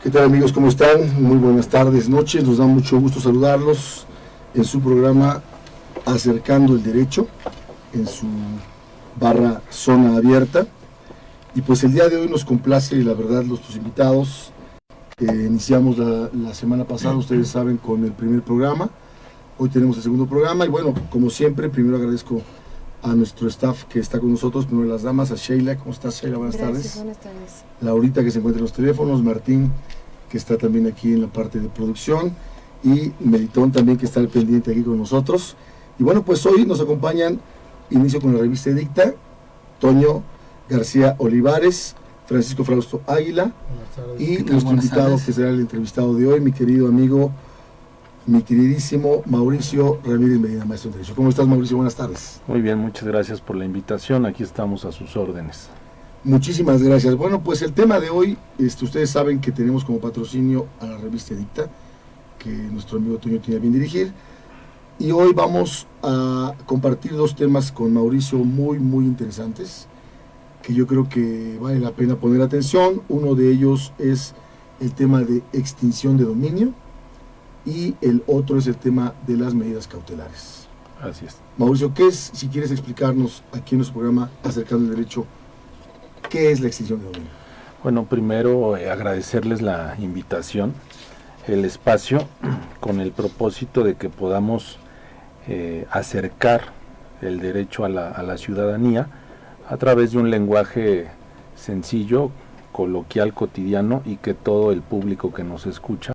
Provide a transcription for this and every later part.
¿Qué tal, amigos? ¿Cómo están? Muy buenas tardes, noches. Nos da mucho gusto saludarlos en su programa Acercando el Derecho, en su barra Zona Abierta. Y pues el día de hoy nos complace, la verdad, nuestros invitados. Iniciamos la semana pasada, ustedes saben, con el primer programa. Hoy tenemos el segundo programa y bueno, como siempre, primero agradezco a nuestro staff que está con nosotros, primero las damas, a Sheila. ¿Cómo estás, Sheila? Buenas tardes. Buenas tardes. Laurita, que se encuentra en los teléfonos, Martín, que está también aquí en la parte de producción, y Melitón también, que está al pendiente aquí con nosotros. Y bueno, pues hoy nos acompañan, inicio con la revista Edicta, Toño García Olivares, Francisco Frausto Águila, y nuestro invitado, que será el entrevistado de hoy, mi querido amigo, mi queridísimo Mauricio Ramírez Medina, maestro de Derecho. ¿Cómo estás, Mauricio? Buenas tardes. Muy bien, muchas gracias por la invitación. Aquí estamos a sus órdenes. Muchísimas gracias. Bueno, pues el tema de hoy, ustedes saben que tenemos como patrocinio a la revista Edicta, que nuestro amigo Toño tiene a bien dirigir. Y hoy vamos a compartir dos temas con Mauricio muy interesantes, que yo creo que vale la pena poner atención. Uno de ellos es el tema de extinción de dominio y el otro es el tema de las medidas cautelares. Así es. Mauricio, ¿qué es, si quieres explicarnos aquí en nuestro programa Acercando el Derecho, qué es la extinción de dominio? Bueno, primero agradecerles la invitación, el espacio, con el propósito de que podamos acercar el derecho a la ciudadanía a través de un lenguaje sencillo, coloquial, cotidiano, y que todo el público que nos escucha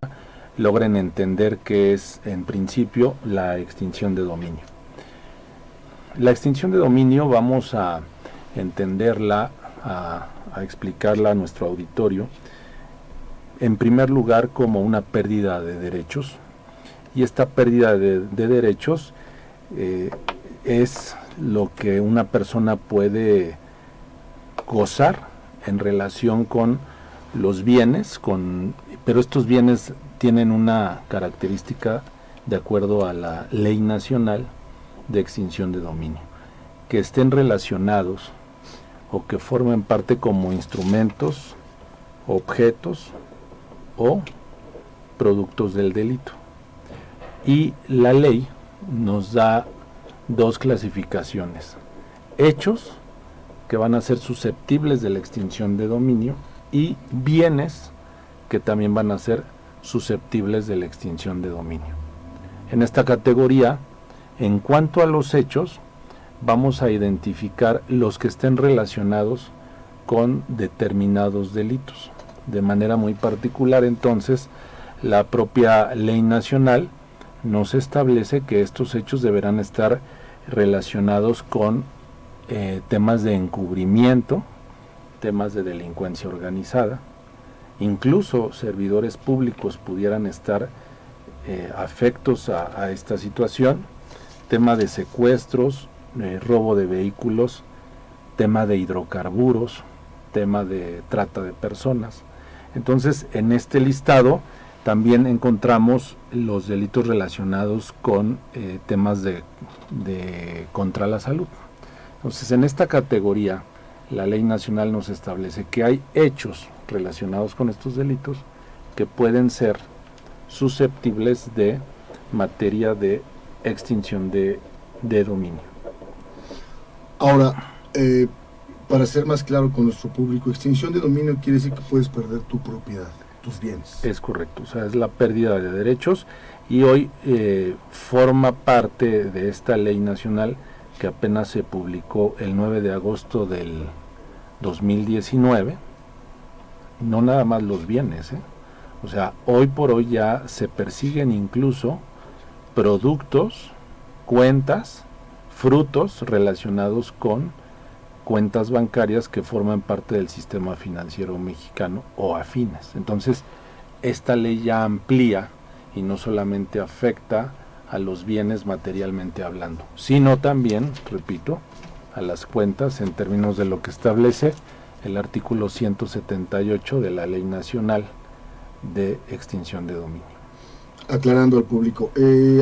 logren entender qué es, en principio, la extinción de dominio. La extinción de dominio vamos a entenderla, a explicarla a nuestro auditorio, en primer lugar como una pérdida de derechos, y esta pérdida de derechos es lo que una persona puede gozar en relación con los bienes, pero estos bienes tienen una característica de acuerdo a la Ley Nacional de Extinción de Dominio, que estén relacionados o que formen parte como instrumentos, objetos o productos del delito. Y la ley nos da dos clasificaciones: hechos, que van a ser susceptibles de la extinción de dominio, y bienes, que también van a ser susceptibles de la extinción de dominio. En esta categoría, en cuanto a los hechos, vamos a identificar los que estén relacionados con determinados delitos. De manera muy particular, entonces, la propia Ley Nacional nos establece que estos hechos deberán estar relacionados con temas de encubrimiento, temas de delincuencia organizada. Incluso servidores públicos pudieran estar afectos a esta situación, tema de secuestros, robo de vehículos, tema de hidrocarburos, tema de trata de personas. Entonces, en este listado también encontramos los delitos relacionados con temas de contra la salud. Entonces, en esta categoría, la Ley Nacional nos establece que hay hechos relacionados con estos delitos que pueden ser susceptibles de materia de extinción de dominio. Ahora, para ser más claro con nuestro público, extinción de dominio quiere decir que puedes perder tu propiedad, tus bienes. Es correcto, o sea, es la pérdida de derechos, y hoy forma parte de esta Ley Nacional que apenas se publicó el 9 de agosto del 2019, no nada más los bienes, o sea, hoy por hoy ya se persiguen incluso productos, cuentas, frutos relacionados con cuentas bancarias que forman parte del sistema financiero mexicano o afines. Entonces, esta ley ya amplía y no solamente afecta a los bienes materialmente hablando, sino también, repito, a las cuentas en términos de lo que establece el artículo 178 de la Ley Nacional de Extinción de Dominio. Aclarando al público,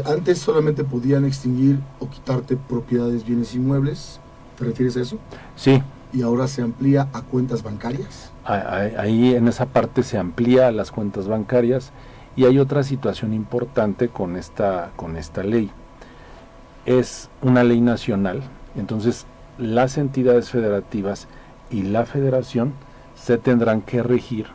antes solamente podían extinguir o quitarte propiedades, bienes inmuebles, ¿te refieres a eso? Sí, y ahora se amplía a cuentas bancarias. Ahí en esa parte se amplía a las cuentas bancarias, y hay otra situación importante con esta ley. Es una ley nacional, entonces las entidades federativas y la federación se tendrán que regir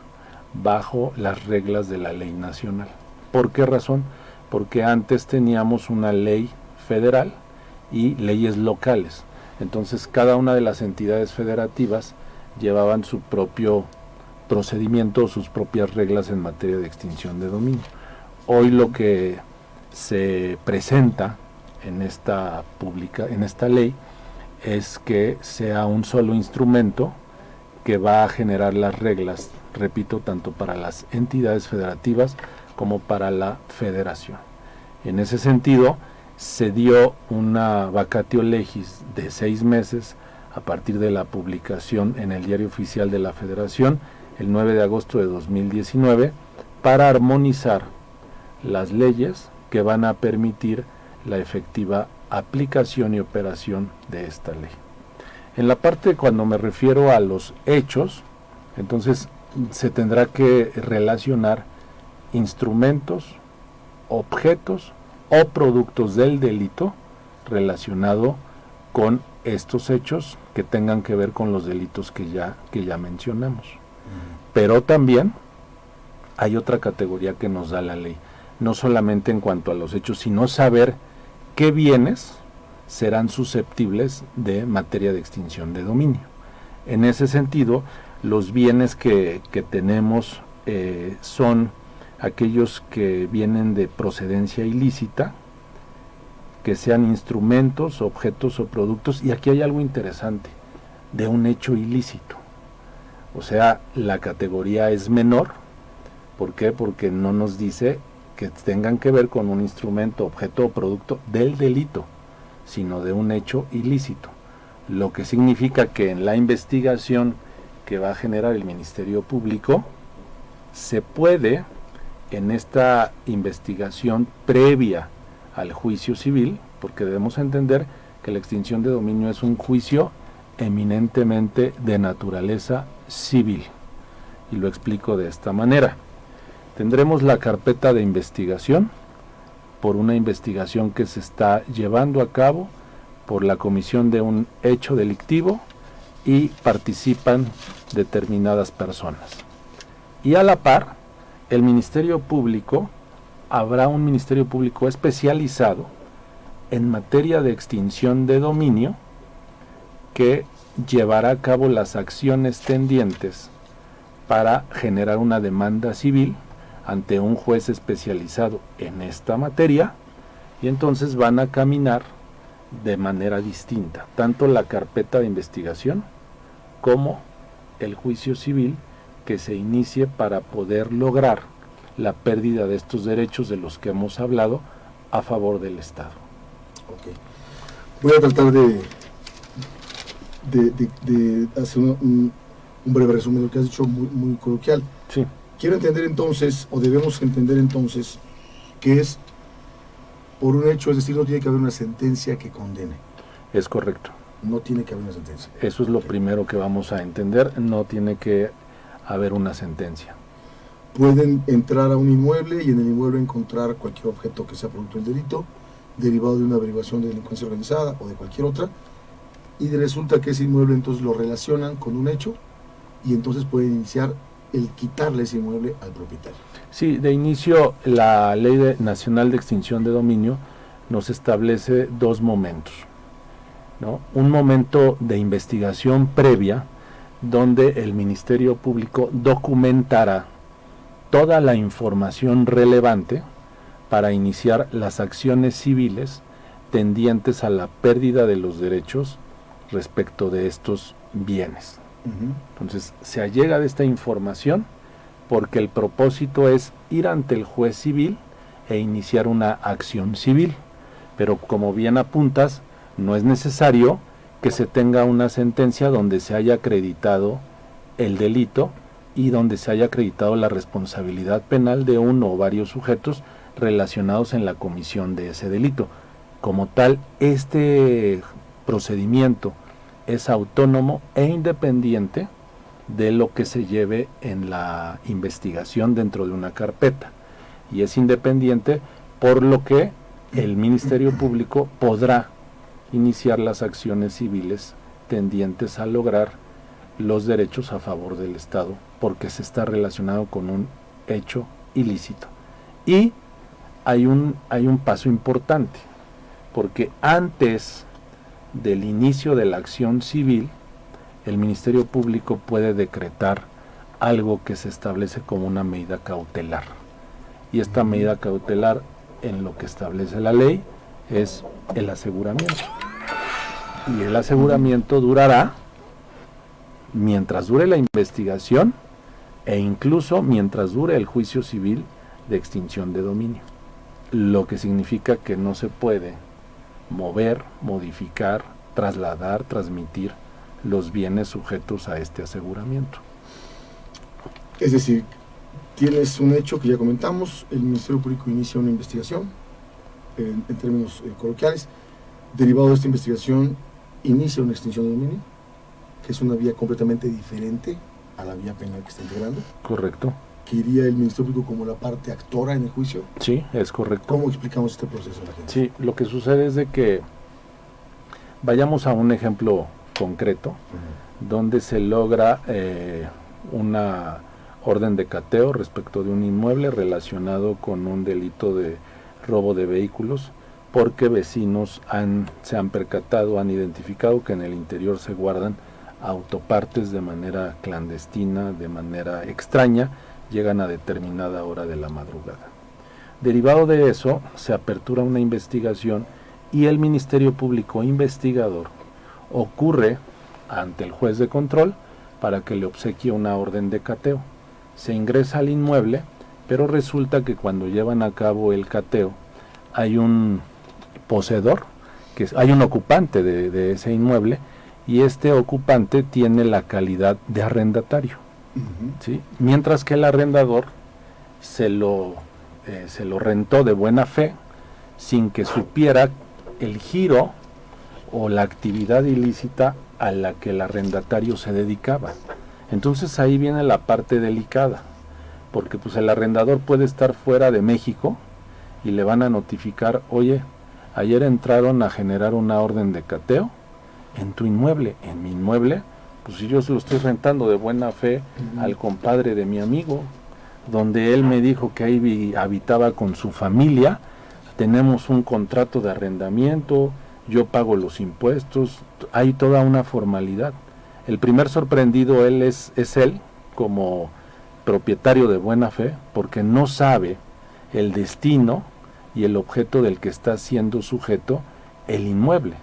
bajo las reglas de la ley nacional. ¿Por qué razón? Porque antes teníamos una ley federal y leyes locales. Entonces cada una de las entidades federativas llevaban su propio procedimiento, sus propias reglas en materia de extinción de dominio. Hoy lo que se presenta en esta ley es que sea un solo instrumento que va a generar las reglas, repito, tanto para las entidades federativas como para la federación. En ese sentido, se dio una vacatio legis de 6 meses a partir de la publicación en el Diario Oficial de la Federación, el 9 de agosto de 2019, para armonizar las leyes que van a permitir la efectiva aplicación y operación de esta ley. En la parte cuando me refiero a los hechos, entonces se tendrá que relacionar instrumentos, objetos o productos del delito relacionado con estos hechos que tengan que ver con los delitos que ya mencionamos. Pero también hay otra categoría que nos da la ley, no solamente en cuanto a los hechos, sino saber qué bienes serán susceptibles de materia de extinción de dominio. En ese sentido, los bienes que tenemos son aquellos que vienen de procedencia ilícita, que sean instrumentos, objetos o productos, y aquí hay algo interesante, de un hecho ilícito. O sea, la categoría es menor. ¿Por qué? Porque no nos dice que tengan que ver con un instrumento, objeto o producto del delito, sino de un hecho ilícito. Lo que significa que en la investigación que va a generar el Ministerio Público, se puede, en esta investigación previa al juicio civil, porque debemos entender que la extinción de dominio es un juicio eminentemente de naturaleza civil, y lo explico de esta manera. Tendremos la carpeta de investigación por una investigación que se está llevando a cabo por la comisión de un hecho delictivo y participan determinadas personas. Y a la par, el Ministerio Público, habrá un Ministerio Público especializado en materia de extinción de dominio que llevará a cabo las acciones tendientes para generar una demanda civil ante un juez especializado en esta materia, y entonces van a caminar de manera distinta, tanto la carpeta de investigación como el juicio civil que se inicie para poder lograr la pérdida de estos derechos de los que hemos hablado a favor del Estado. Okay. Voy a tratar de hacer un breve resumen de lo que has dicho, muy coloquial. Sí. Quiero entender entonces, o debemos entender entonces, que es por un hecho, es decir, no tiene que haber una sentencia que condene. Es correcto. No tiene que haber una sentencia. Eso es lo primero que vamos a entender, no tiene que haber una sentencia. Pueden entrar a un inmueble y en el inmueble encontrar cualquier objeto que sea producto del delito, derivado de una averiguación de delincuencia organizada o de cualquier otra, y resulta que ese inmueble entonces lo relacionan con un hecho, y entonces pueden iniciar el quitarle ese inmueble al propietario. Sí, de inicio la Ley Nacional de Extinción de Dominio nos establece 2 momentos, ¿no? Un momento de investigación previa, donde el Ministerio Público documentará toda la información relevante para iniciar las acciones civiles tendientes a la pérdida de los derechos respecto de estos bienes. Entonces, se allega de esta información porque el propósito es ir ante el juez civil e iniciar una acción civil. Pero como bien apuntas, no es necesario que se tenga una sentencia donde se haya acreditado el delito y donde se haya acreditado la responsabilidad penal de uno o varios sujetos relacionados en la comisión de ese delito. Como tal, este procedimiento es autónomo e independiente de lo que se lleve en la investigación dentro de una carpeta. Y es independiente, por lo que el Ministerio Público podrá iniciar las acciones civiles tendientes a lograr los derechos a favor del Estado, porque se está relacionado con un hecho ilícito. Y hay un paso importante, porque antes del inicio de la acción civil, el Ministerio Público puede decretar algo que se establece como una medida cautelar. Y esta medida cautelar, en lo que establece la ley, es el aseguramiento. Y el aseguramiento durará mientras dure la investigación e incluso mientras dure el juicio civil de extinción de dominio. Lo que significa que no se puede mover, modificar, trasladar, transmitir los bienes sujetos a este aseguramiento. Es decir, tienes un hecho que ya comentamos, el Ministerio Público inicia una investigación, en términos coloquiales, derivado de esta investigación inicia una extinción de dominio, que es una vía completamente diferente a la vía penal que está integrando. Correcto. Que iría el Ministerio Público como la parte actora en el juicio. Sí, es correcto. ¿Cómo explicamos este proceso a la gente? Sí, lo que sucede es de que vayamos a un ejemplo concreto, donde se logra una orden de cateo respecto de un inmueble relacionado con un delito de robo de vehículos, porque vecinos se han percatado, han identificado que en el interior se guardan autopartes de manera clandestina, de manera extraña, llegan a determinada hora de la madrugada. Derivado de eso, se apertura una investigación y el Ministerio Público investigador ocurre ante el juez de control para que le obsequie una orden de cateo. Se ingresa al inmueble, pero resulta que cuando llevan a cabo el cateo hay un poseedor, hay un ocupante de ese inmueble, y este ocupante tiene la calidad de arrendatario. ¿Sí? Mientras que el arrendador se lo rentó de buena fe, sin que supiera el giro o la actividad ilícita a la que el arrendatario se dedicaba. Entonces ahí viene la parte delicada, porque pues el arrendador puede estar fuera de México y le van a notificar: oye, ayer entraron a generar una orden de cateo en tu inmueble. En mi inmueble, pues si yo se lo estoy rentando de buena fe al compadre de mi amigo, donde él me dijo que ahí habitaba con su familia, tenemos un contrato de arrendamiento, yo pago los impuestos, hay toda una formalidad. El primer sorprendido es él, como propietario de buena fe, porque no sabe el destino y el objeto del que está siendo sujeto el inmueble.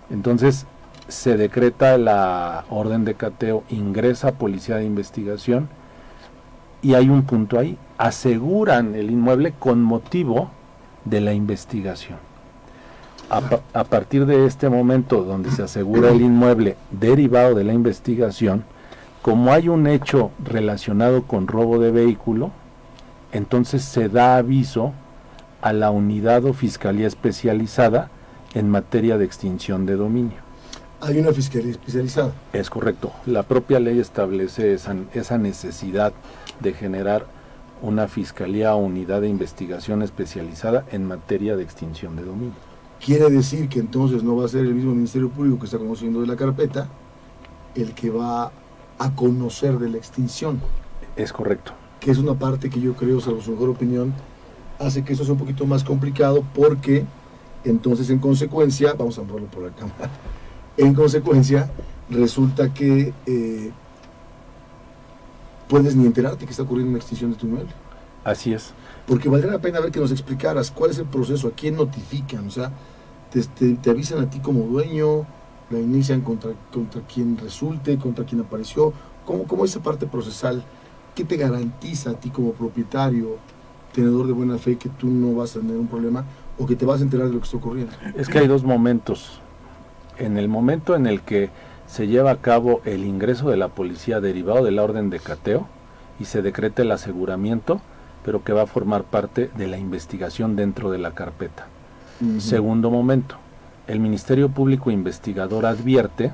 Entonces se decreta la orden de cateo, ingresa policía de investigación y hay un punto ahí: aseguran el inmueble con motivo de la investigación. A partir de este momento donde se asegura el inmueble derivado de la investigación, como hay un hecho relacionado con robo de vehículo, entonces se da aviso a la unidad o fiscalía especializada en materia de extinción de dominio. Hay una fiscalía especializada. Es correcto. La propia ley establece esa necesidad de generar una fiscalía o unidad de investigación especializada en materia de extinción de dominio. Quiere decir que entonces no va a ser el mismo Ministerio Público que está conociendo de la carpeta el que va a conocer de la extinción. Es correcto. Que es una parte que yo creo, salvo su mejor opinión, hace que eso sea un poquito más complicado, porque entonces en consecuencia, vamos a ponerlo por la cámara, en consecuencia resulta que puedes ni enterarte que está ocurriendo una extinción de tu inmueble. Así es. Porque valdría la pena ver que nos explicaras cuál es el proceso, a quién notifican, o sea, te avisan a ti como dueño, la inician contra quien resulte, contra quien apareció, ¿cómo esa parte procesal? ¿Qué te garantiza a ti como propietario, tenedor de buena fe, que tú no vas a tener un problema o que te vas a enterar de lo que está ocurriendo? Es que hay dos momentos. En el momento en el que se lleva a cabo el ingreso de la policía derivado de la orden de cateo y se decreta el aseguramiento, pero que va a formar parte de la investigación dentro de la carpeta. Segundo momento, el Ministerio Público Investigador advierte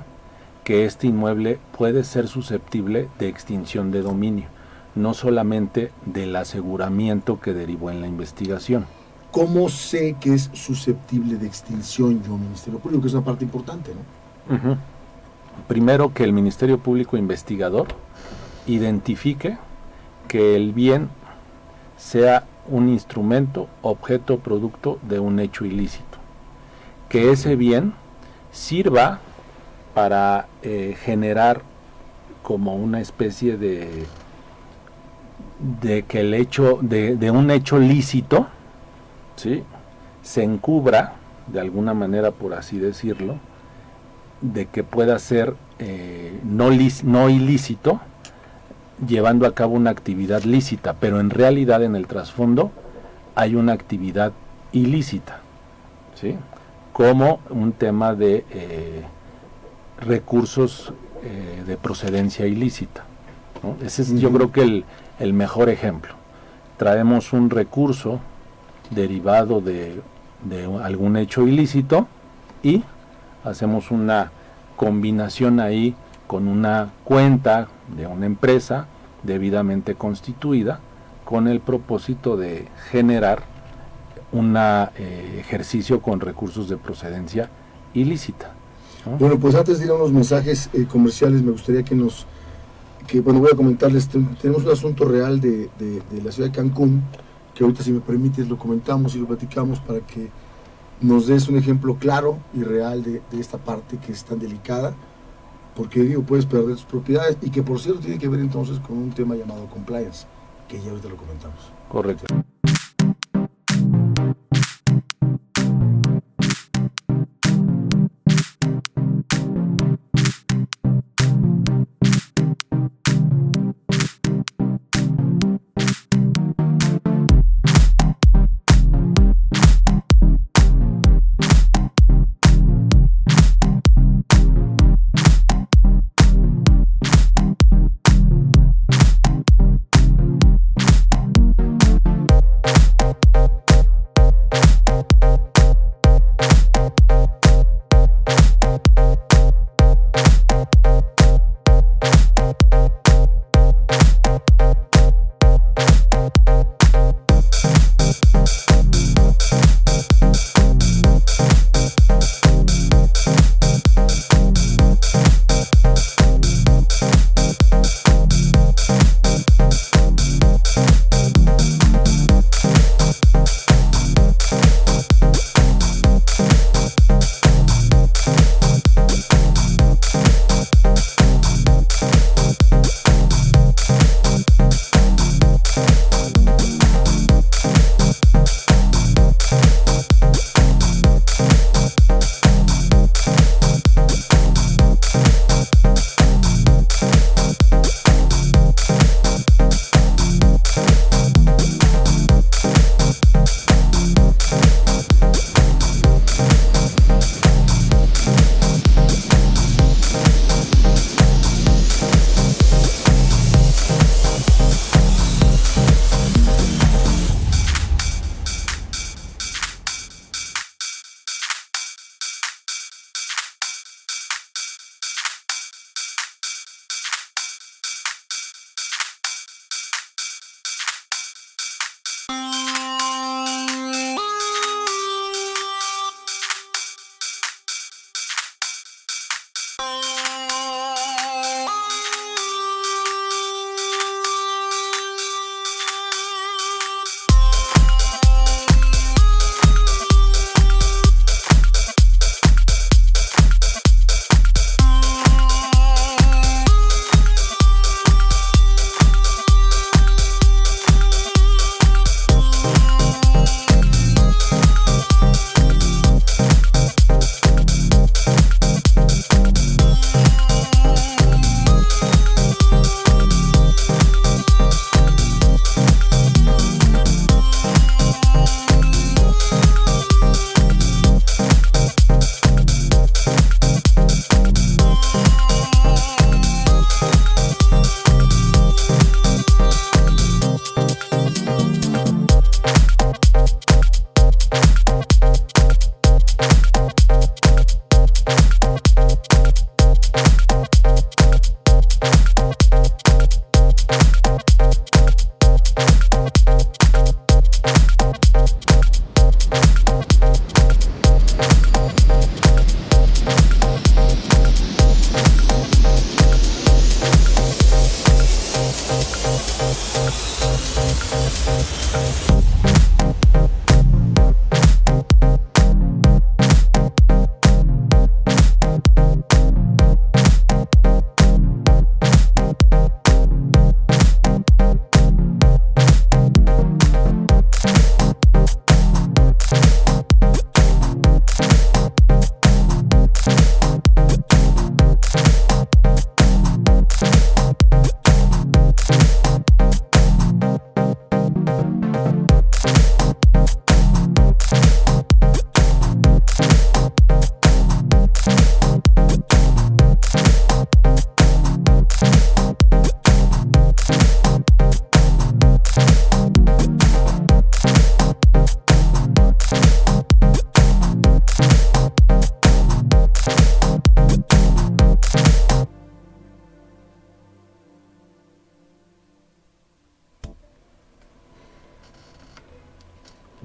que este inmueble puede ser susceptible de extinción de dominio, no solamente del aseguramiento que derivó en la investigación. ¿Cómo sé que es susceptible de extinción yo, Ministerio Público? Que es una parte importante, ¿no? Uh-huh. Primero, que el Ministerio Público investigador identifique que el bien sea un instrumento, objeto, producto de un hecho ilícito. Que ese bien sirva para generar como una especie de que el hecho, de un hecho lícito, ¿sí?, se encubra, de alguna manera, por así decirlo, de que pueda ser no ilícito, llevando a cabo una actividad lícita, pero en realidad en el trasfondo hay una actividad ilícita, ¿sí?, como un tema de recursos de procedencia ilícita, ¿no? Ese es, yo creo que el mejor ejemplo. Traemos un recurso derivado de algún hecho ilícito y hacemos una combinación ahí con una cuenta de una empresa debidamente constituida con el propósito de generar un ejercicio con recursos de procedencia ilícita, ¿no? Bueno, pues antes de ir a unos mensajes comerciales, me gustaría bueno, voy a comentarles, tenemos un asunto real de la ciudad de Cancún, que ahorita, si me permites, lo comentamos y lo platicamos para que nos des un ejemplo claro y real de esta parte que es tan delicada, porque digo, puedes perder tus propiedades y que, por cierto, tiene que ver entonces con un tema llamado compliance, que ya ahorita lo comentamos. Correcto.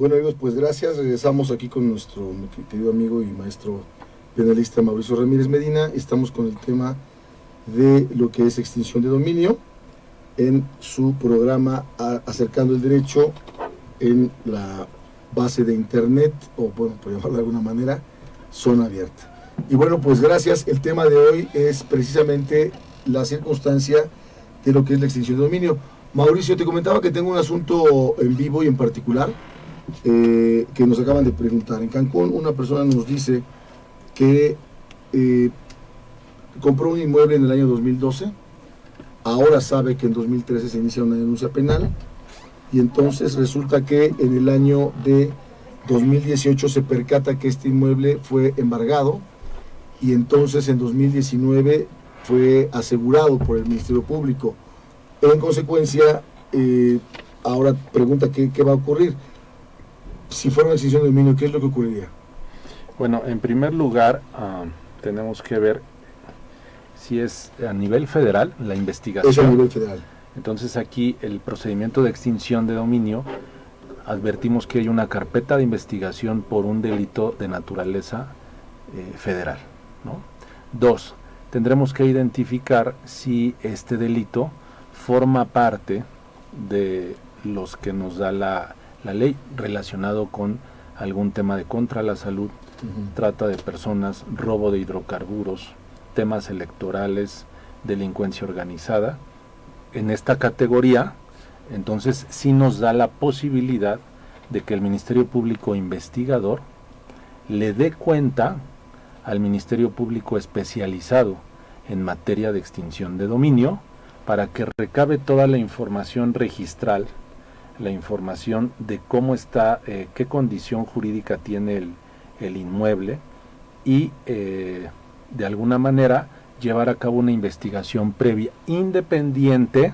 Bueno amigos, pues gracias. Regresamos aquí con nuestro querido amigo y maestro penalista Mauricio Ramírez Medina. Estamos con el tema de lo que es extinción de dominio en su programa Acercando el Derecho en la base de internet, o bueno, por llamarlo de alguna manera, Zona Abierta. Y bueno, pues gracias. El tema de hoy es precisamente la circunstancia de lo que es la extinción de dominio. Mauricio, te comentaba que tengo un asunto en vivo y en particular que nos acaban de preguntar. En Cancún una persona nos dice que compró un inmueble en el año 2012, ahora sabe que en 2013 se inicia una denuncia penal y entonces resulta que en el año de 2018 se percata que este inmueble fue embargado y entonces en 2019 fue asegurado por el Ministerio Público. En consecuencia, ahora pregunta qué va a ocurrir. Si fuera una extinción de dominio, ¿qué es lo que ocurriría? Bueno, en primer lugar, tenemos que ver si es a nivel federal la investigación. Es a nivel federal. Entonces aquí el procedimiento de extinción de dominio, advertimos que hay una carpeta de investigación por un delito de naturaleza federal, ¿no? 2, tendremos que identificar si este delito forma parte de los que nos da la ley relacionado con algún tema de contra la salud, trata de personas, robo de hidrocarburos, temas electorales, delincuencia organizada. En esta categoría, entonces sí nos da la posibilidad de que el Ministerio Público Investigador le dé cuenta al Ministerio Público especializado en materia de extinción de dominio para que recabe toda la información registral, la información de cómo está, qué condición jurídica tiene el inmueble y de alguna manera llevar a cabo una investigación previa independiente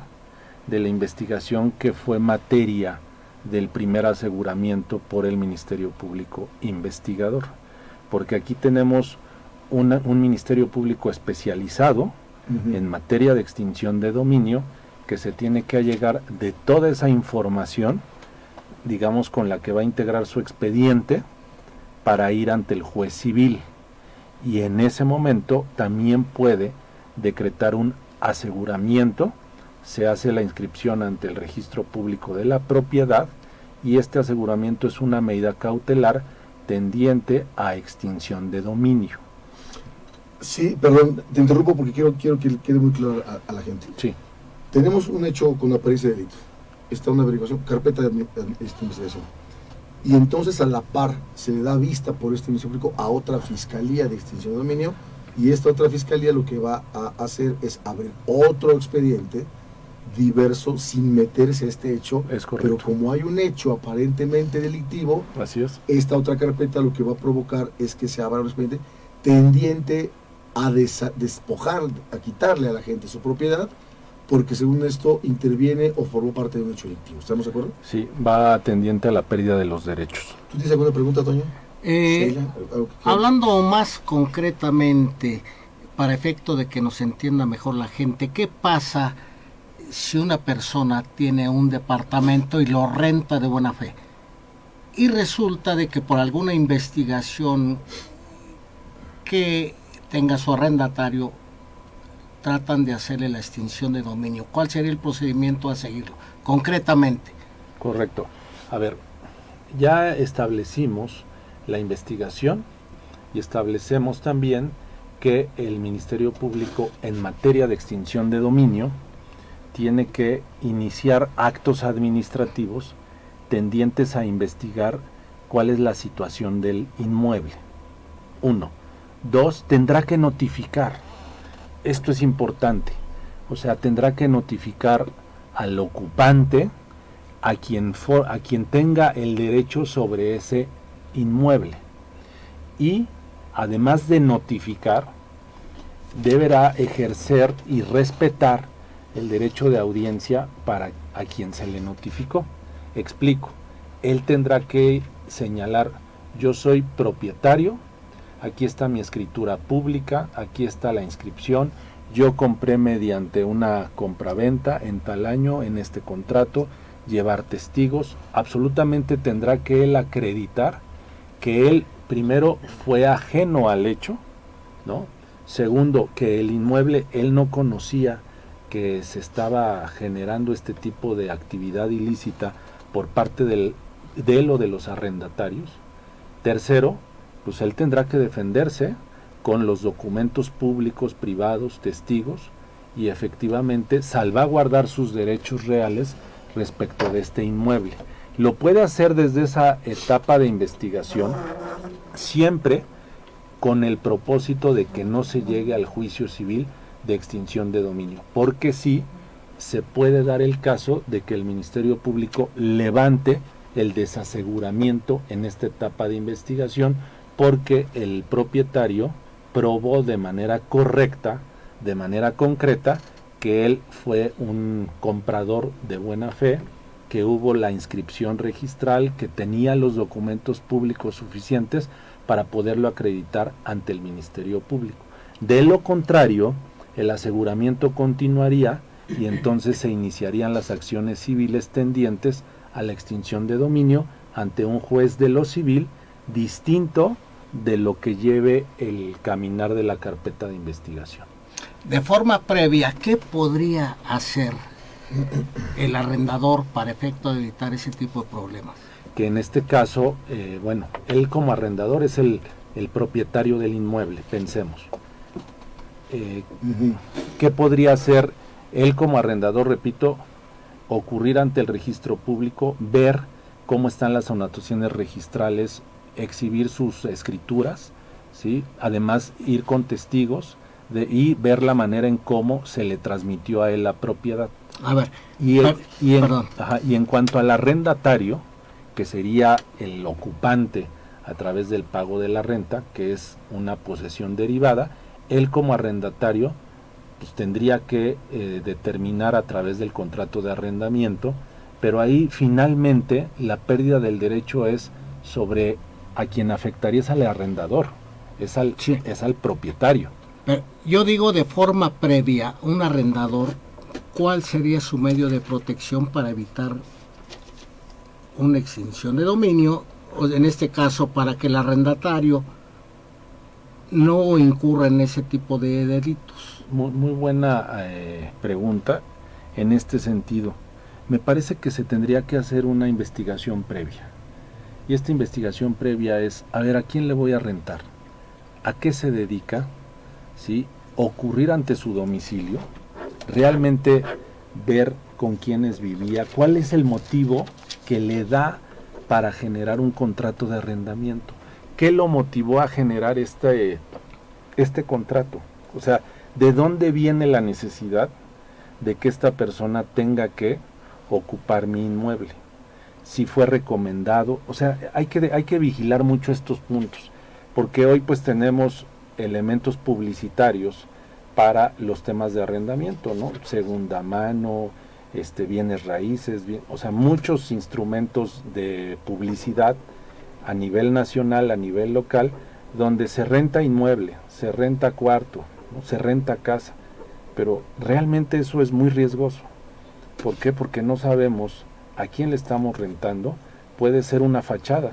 de la investigación que fue materia del primer aseguramiento por el Ministerio Público Investigador, porque aquí tenemos un Ministerio Público especializado en materia de extinción de dominio que se tiene que allegar de toda esa información, digamos, con la que va a integrar su expediente para ir ante el juez civil, y en ese momento también puede decretar un aseguramiento. Se hace la inscripción ante el registro público de la propiedad y este aseguramiento es una medida cautelar tendiente a extinción de dominio. Sí, perdón, te interrumpo porque quiero que quede muy claro a la gente. Sí. Tenemos un hecho con apariencia de delito, está una averiguación, carpeta de investigación, y entonces a la par se le da vista por este Ministerio Público a otra fiscalía de extinción de dominio, y esta otra fiscalía lo que va a hacer es abrir otro expediente diverso sin meterse a este hecho. Es correcto. Pero como hay un hecho aparentemente delictivo, Así es. esta otra carpeta lo que va a provocar es que se abra un expediente tendiente a despojar, a quitarle a la gente su propiedad, porque según esto interviene o formó parte de un hecho delictivo. ¿Estamos de acuerdo? Sí, va tendiente a la pérdida de los derechos. ¿Tú tienes alguna pregunta, Toño? Hablando más concretamente, para efecto de que nos entienda mejor la gente, ¿qué pasa si una persona tiene un departamento y lo renta de buena fe? Y resulta de que por alguna investigación que tenga su arrendatario, tratan de hacerle la extinción de dominio. ¿Cuál sería el procedimiento a seguirlo, concretamente? Correcto. A ver, ya establecimos la investigación y establecemos también que el Ministerio Público en materia de extinción de dominio tiene que iniciar actos administrativos tendientes a investigar cuál es la situación del inmueble. 1. 2. Tendrá que notificar. Esto es importante. O sea, tendrá que notificar al ocupante, a quien tenga el derecho sobre ese inmueble. Y además de notificar, deberá ejercer y respetar el derecho de audiencia para a quien se le notificó. Explico. Él tendrá que señalar: yo soy propietario, aquí está mi escritura pública, aquí está la inscripción, yo compré mediante una compraventa en tal año, en este contrato, llevar testigos, absolutamente tendrá que él acreditar que él primero fue ajeno al hecho, ¿no? Segundo, que el inmueble él no conocía que se estaba generando este tipo de actividad ilícita por parte de él o de los arrendatarios. Tercero, pues él tendrá que defenderse con los documentos públicos, privados, testigos, y efectivamente salvaguardar sus derechos reales respecto de este inmueble. Lo puede hacer desde esa etapa de investigación, siempre con el propósito de que no se llegue al juicio civil de extinción de dominio, porque sí se puede dar el caso de que el Ministerio Público levante el desaseguramiento en esta etapa de investigación, porque el propietario probó de manera correcta, de manera concreta, que él fue un comprador de buena fe, que hubo la inscripción registral, que tenía los documentos públicos suficientes para poderlo acreditar ante el Ministerio Público. De lo contrario, el aseguramiento continuaría y entonces se iniciarían las acciones civiles tendientes a la extinción de dominio ante un juez de lo civil, distinto de lo que lleve el caminar de la carpeta de investigación. De forma previa, ¿qué podría hacer el arrendador para efecto de evitar ese tipo de problemas? Que en este caso, bueno, él como arrendador es el propietario del inmueble, pensemos. ¿Qué podría hacer él como arrendador? Repito, ocurrir ante el registro público, ver cómo están las anotaciones registrales, exhibir sus escrituras, ¿sí? Además ir con testigos y ver la manera en cómo se le transmitió a él la propiedad. A ver, y en cuanto al arrendatario, que sería el ocupante a través del pago de la renta, que es una posesión derivada, él como arrendatario pues tendría que determinar a través del contrato de arrendamiento, pero ahí finalmente la pérdida del derecho es sobre a quien afectaría es al arrendador, es al propietario. Pero yo digo de forma previa, un arrendador, ¿cuál sería su medio de protección para evitar una extinción de dominio? O en este caso, para que el arrendatario no incurra en ese tipo de delitos. Muy buena pregunta en este sentido. Me parece que se tendría que hacer una investigación previa. Y esta investigación previa es, a ver, ¿a quién le voy a rentar? ¿A qué se dedica? ¿Sí? Ocurrir ante su domicilio, realmente ver con quiénes vivía, cuál es el motivo que le da para generar un contrato de arrendamiento, qué lo motivó a generar este contrato, o sea, de dónde viene la necesidad de que esta persona tenga que ocupar mi inmueble, si fue recomendado, o sea, hay que vigilar mucho estos puntos, porque hoy pues tenemos elementos publicitarios para los temas de arrendamiento, ¿no? Segunda mano, bienes raíces, o sea, muchos instrumentos de publicidad a nivel nacional, a nivel local, donde se renta inmueble, se renta cuarto, ¿no? Se renta casa, pero realmente eso es muy riesgoso. ¿Por qué? Porque no sabemos a quién le estamos rentando. Puede ser una fachada.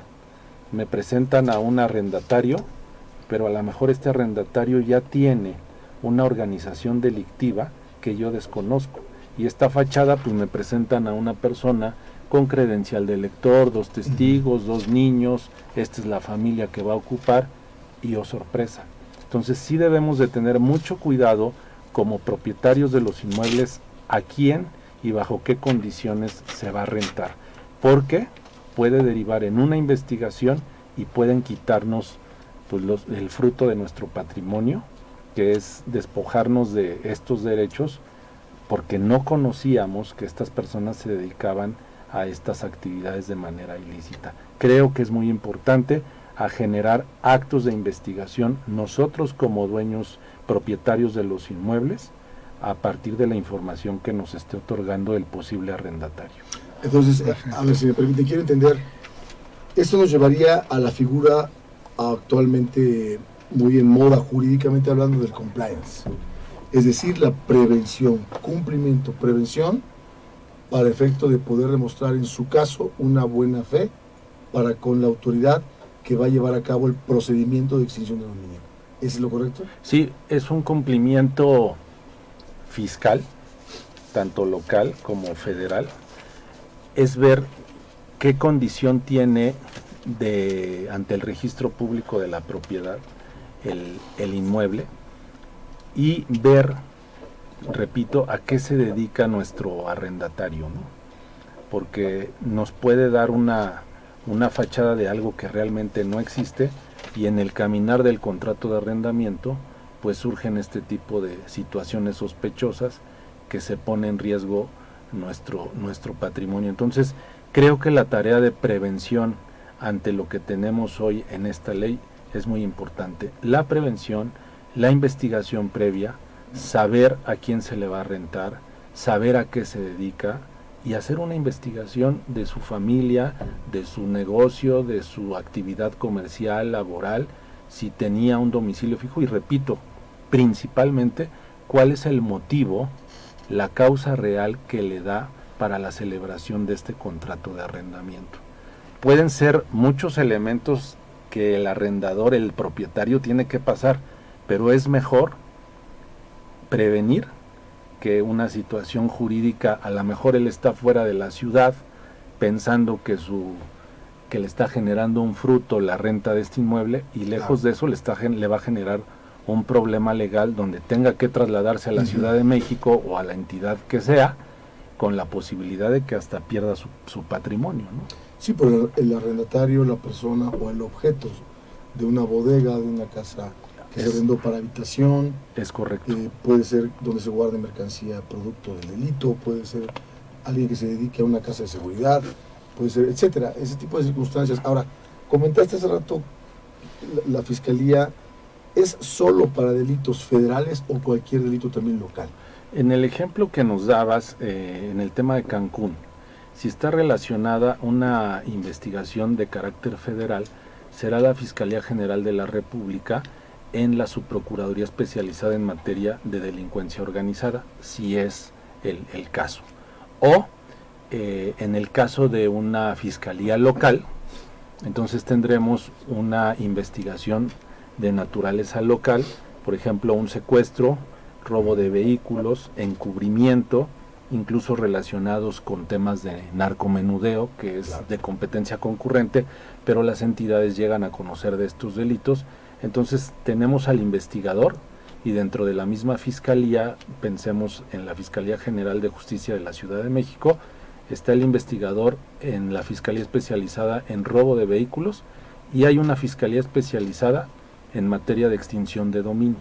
Me presentan a un arrendatario, pero a lo mejor este arrendatario ya tiene una organización delictiva que yo desconozco. Y esta fachada, pues me presentan a una persona con credencial de lector, 2 testigos, 2 niños, esta es la familia que va a ocupar, y oh sorpresa. Entonces sí debemos de tener mucho cuidado como propietarios de los inmuebles a quién y bajo qué condiciones se va a rentar, porque puede derivar en una investigación y pueden quitarnos pues el fruto de nuestro patrimonio, que es despojarnos de estos derechos, porque no conocíamos que estas personas se dedicaban a estas actividades de manera ilícita. Creo que es muy importante a generar actos de investigación nosotros como dueños propietarios de los inmuebles a partir de la información que nos esté otorgando el posible arrendatario. Entonces, a ver si me permite, quiero entender, esto nos llevaría a la figura actualmente muy en moda jurídicamente hablando del compliance, es decir, la prevención, cumplimiento, prevención para efecto de poder demostrar en su caso una buena fe para con la autoridad que va a llevar a cabo el procedimiento de extinción de dominio. ¿Es lo correcto? Sí, es un cumplimiento fiscal, tanto local como federal. Es ver qué condición tiene ante el registro público de la propiedad el inmueble y ver, repito, a qué se dedica nuestro arrendatario, ¿no? Porque nos puede dar una fachada de algo que realmente no existe, y en el caminar del contrato de arrendamiento pues surgen este tipo de situaciones sospechosas que se pone en riesgo nuestro patrimonio. Entonces creo que la tarea de prevención ante lo que tenemos hoy en esta ley es muy importante. La prevención, la investigación previa, saber a quién se le va a rentar, saber a qué se dedica y hacer una investigación de su familia, de su negocio, de su actividad comercial, laboral, si tenía un domicilio fijo, y repito, principalmente cuál es el motivo, la causa real que le da para la celebración de este contrato de arrendamiento. Pueden ser muchos elementos que el arrendador, el propietario tiene que pasar, pero es mejor prevenir que una situación jurídica. A lo mejor él está fuera de la ciudad pensando que le está generando un fruto la renta de este inmueble, y lejos de eso le va a generar un problema legal donde tenga que trasladarse a la Ciudad de México o a la entidad que sea, con la posibilidad de que hasta pierda su patrimonio, ¿no? Sí, pero el arrendatario, la persona o el objeto de una bodega, de una casa que se arrendó para habitación. Es correcto. Puede ser donde se guarde mercancía producto del delito, puede ser alguien que se dedique a una casa de seguridad, puede ser, etcétera, ese tipo de circunstancias. Ahora, comentaste hace rato, la Fiscalía es solo para delitos federales o cualquier delito también local. En el ejemplo que nos dabas, en el tema de Cancún, si está relacionada una investigación de carácter federal, será la Fiscalía General de la República en la Subprocuraduría Especializada en Materia de Delincuencia Organizada, si es el caso. O en el caso de una fiscalía local, entonces tendremos una investigación de naturaleza local, por ejemplo, un secuestro, robo de vehículos, encubrimiento, incluso relacionados con temas de narcomenudeo, que es de competencia concurrente, pero las entidades llegan a conocer de estos delitos. Entonces tenemos al investigador, y dentro de la misma fiscalía, pensemos en la Fiscalía General de Justicia de la Ciudad de México, está el investigador en la Fiscalía Especializada en Robo de Vehículos, y hay una Fiscalía Especializada en materia de extinción de dominio,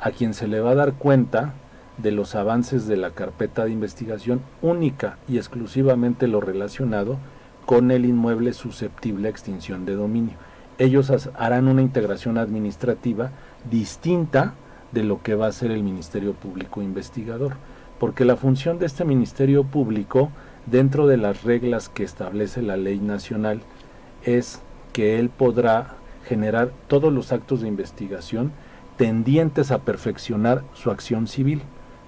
a quien se le va a dar cuenta de los avances de la carpeta de investigación única y exclusivamente lo relacionado con el inmueble susceptible a extinción de dominio. Ellos harán una integración administrativa distinta de lo que va a ser el Ministerio Público Investigador, porque la función de este Ministerio Público, dentro de las reglas que establece la ley nacional, es que él podrá generar todos los actos de investigación tendientes a perfeccionar su acción civil,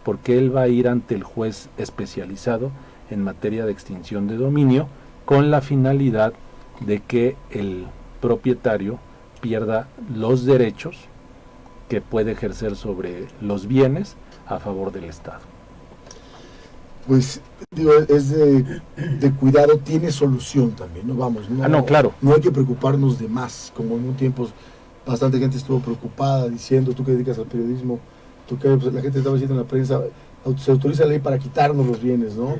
porque él va a ir ante el juez especializado en materia de extinción de dominio con la finalidad de que el propietario pierda los derechos que puede ejercer sobre los bienes a favor del Estado. Pues digo, es de cuidado, tiene solución también, ¿no? Vamos, no, claro. No hay que preocuparnos de más, como en un tiempo bastante gente estuvo preocupada diciendo, tú que dedicas al periodismo, tú que pues, la gente estaba diciendo en la prensa, se autoriza la ley para quitarnos los bienes, ¿no?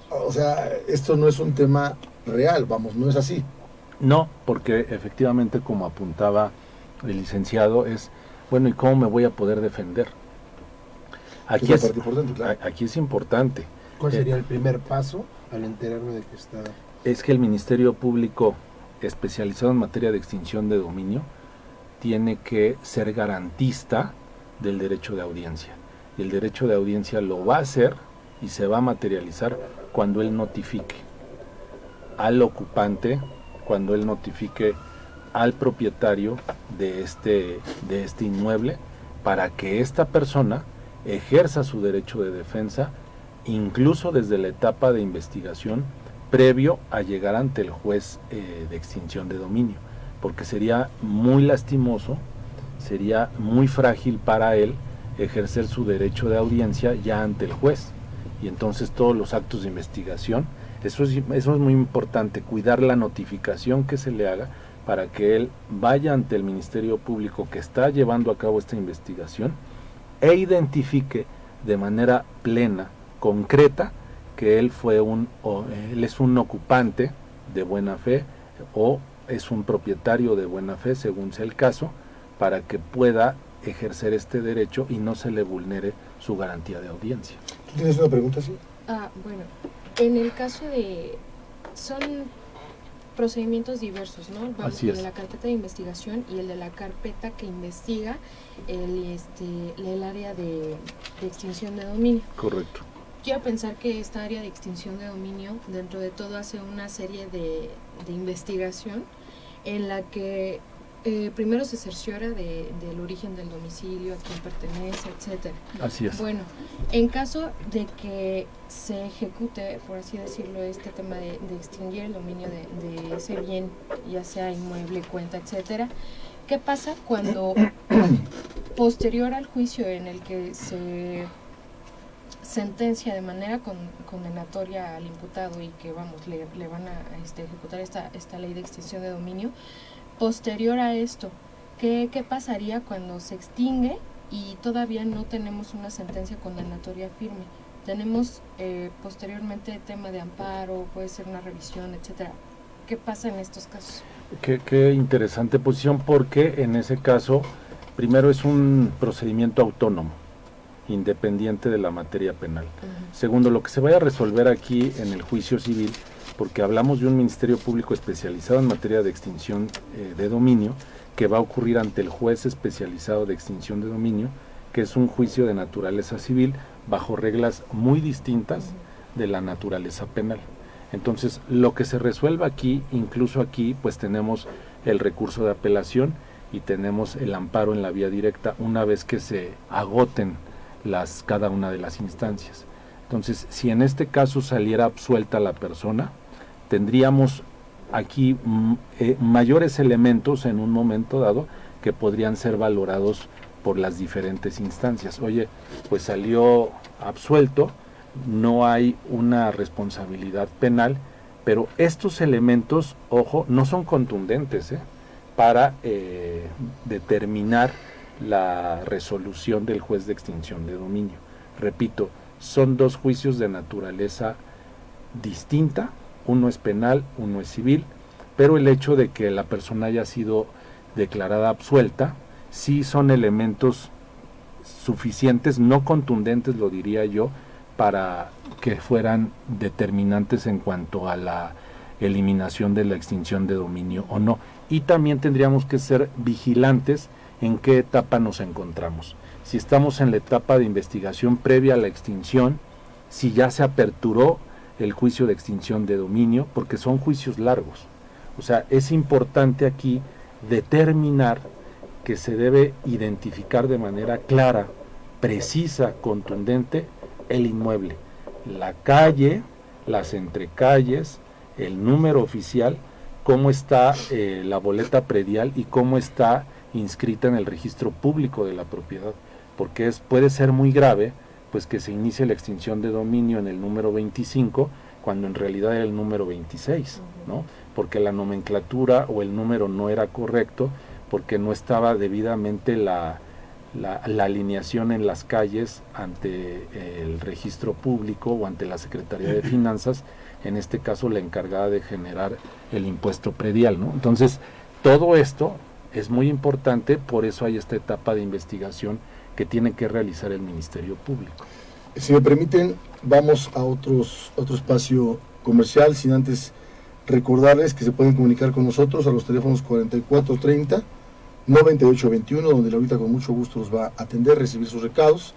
O sea, esto no es un tema real, vamos, no es así. No, porque efectivamente, como apuntaba el licenciado, es, bueno, ¿y cómo me voy a poder defender? Aquí es importante, claro. Aquí es importante. ¿Cuál sería el primer paso al enterarme de que está? Es que el Ministerio Público especializado en materia de extinción de dominio tiene que ser garantista del derecho de audiencia. Y el derecho de audiencia lo va a hacer y se va a materializar cuando él notifique al ocupante, cuando él notifique al propietario de este inmueble, para que esta persona ejerza su derecho de defensa incluso desde la etapa de investigación, previo a llegar ante el juez de extinción de dominio, porque sería muy lastimoso, sería muy frágil para él ejercer su derecho de audiencia ya ante el juez, y entonces todos los actos de investigación, eso es muy importante, cuidar la notificación que se le haga para que él vaya ante el Ministerio Público que está llevando a cabo esta investigación e identifique de manera plena, concreta, que él él es un ocupante de buena fe o es un propietario de buena fe, según sea el caso, para que pueda ejercer este derecho y no se le vulnere su garantía de audiencia. ¿Tú tienes una pregunta, sí? Bueno, en el caso son procedimientos diversos, ¿no? Así es. El de la carpeta de investigación y el de la carpeta que investiga el área de extinción de dominio. Correcto. Quiero pensar que esta área de extinción de dominio, dentro de todo, hace una serie de investigación en la que primero se cerciora del origen del domicilio, a quién pertenece, etcétera. Así es. Bueno, en caso de que se ejecute, por así decirlo, este tema de extinguir el dominio de ese bien, ya sea inmueble, cuenta, etcétera, ¿qué pasa cuando posterior al juicio en el que se sentencia de manera condenatoria al imputado y que le van a ejecutar esta ley de extinción de dominio? Posterior a esto, ¿qué pasaría cuando se extingue y todavía no tenemos una sentencia condenatoria firme? Tenemos posteriormente tema de amparo, puede ser una revisión, etcétera. ¿Qué pasa en estos casos? Qué interesante posición, porque en ese caso, primero es un procedimiento autónomo, independiente de la materia penal. Segundo, lo que se vaya a resolver aquí en el juicio civil, porque hablamos de un Ministerio Público especializado en materia de extinción de dominio, que va a ocurrir ante el juez especializado de extinción de dominio, que es un juicio de naturaleza civil bajo reglas muy distintas de la naturaleza penal. Entonces, lo que se resuelva aquí, incluso aquí, pues tenemos el recurso de apelación y tenemos el amparo en la vía directa una vez que se agoten cada una de las instancias. Entonces, si en este caso saliera absuelta la persona, tendríamos aquí mayores elementos en un momento dado que podrían ser valorados por las diferentes instancias. Oye, pues salió absuelto, no hay una responsabilidad penal, pero estos elementos, ojo, no son contundentes para determinar la resolución del juez de extinción de dominio. Repito, son dos juicios de naturaleza distinta, uno es penal, uno es civil, pero el hecho de que la persona haya sido declarada absuelta, sí son elementos suficientes, no contundentes, lo diría yo, para que fueran determinantes en cuanto a la eliminación de la extinción de dominio o no. Y también tendríamos que ser vigilantes en qué etapa nos encontramos. Si estamos en la etapa de investigación previa a la extinción, si ya se aperturó el juicio de extinción de dominio, porque son juicios largos. O sea, es importante aquí determinar que se debe identificar de manera clara, precisa, contundente el inmueble, la calle, las entrecalles, el número oficial, cómo está la boleta predial y cómo está inscrita en el registro público de la propiedad, porque puede ser muy grave pues que se inicie la extinción de dominio en el número 25 cuando en realidad era el número 26, ¿no? Porque la nomenclatura o el número no era correcto, porque no estaba debidamente la alineación en las calles ante el registro público o ante la Secretaría de Finanzas, en este caso la encargada de generar el impuesto predial, ¿no? Entonces, todo esto es muy importante, por eso hay esta etapa de investigación que tiene que realizar el Ministerio Público. Si me permiten, vamos a otro espacio comercial, sin antes recordarles que se pueden comunicar con nosotros a los teléfonos 4430-9821, donde Laurita con mucho gusto los va a atender, recibir sus recados.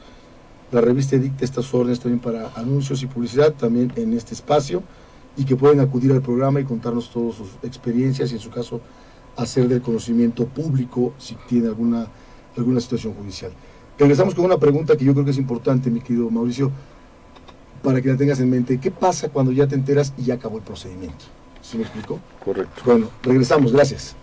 La revista dicta estas órdenes también para anuncios y publicidad, también en este espacio, y que pueden acudir al programa y contarnos todas sus experiencias y en su caso hacer del conocimiento público si tiene alguna situación judicial. Regresamos con una pregunta que yo creo que es importante, mi querido Mauricio. para que la tengas en mente. ¿Qué pasa cuando ya te enteras y ya acabó el procedimiento? ¿Sí me explico? Correcto. Bueno, regresamos, gracias.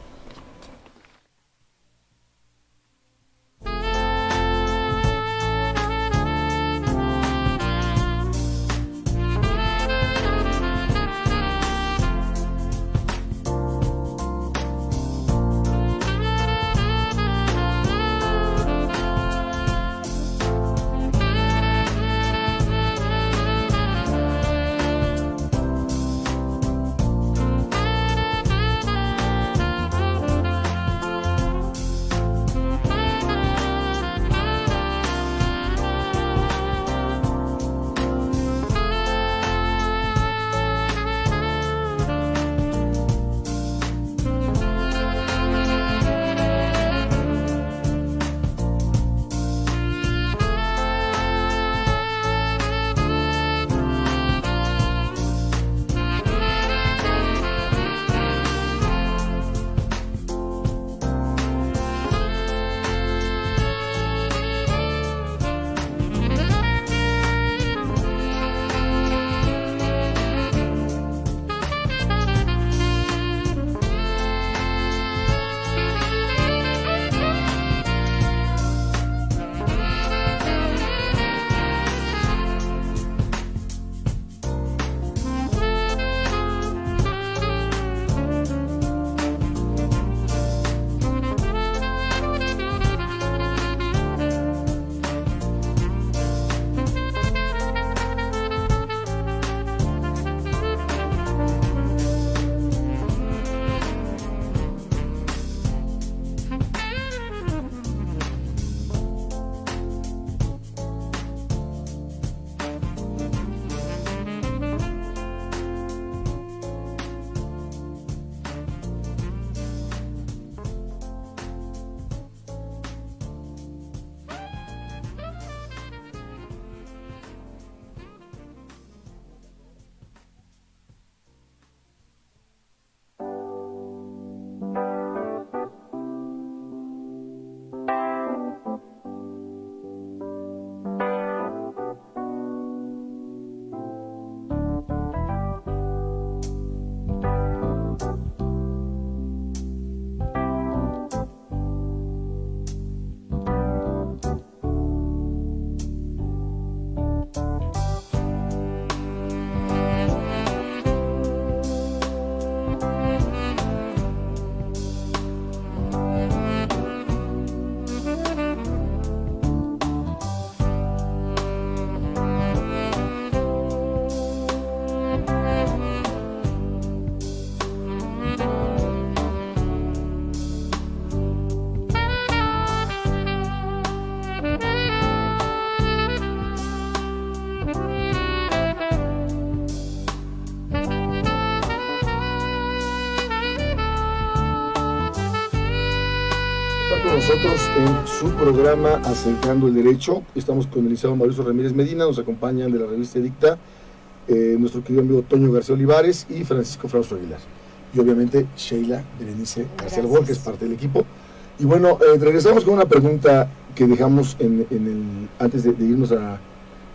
Nosotros en su programa Acercando el Derecho, estamos con el licenciado Mauricio Ramírez Medina, nos acompañan de la revista Edicta, nuestro querido amigo Toño García Olivares y Francisco Frausto Aguilar. Y obviamente Sheila Berenice García Lobor, que es parte del equipo. Y bueno, regresamos con una pregunta que dejamos antes de irnos a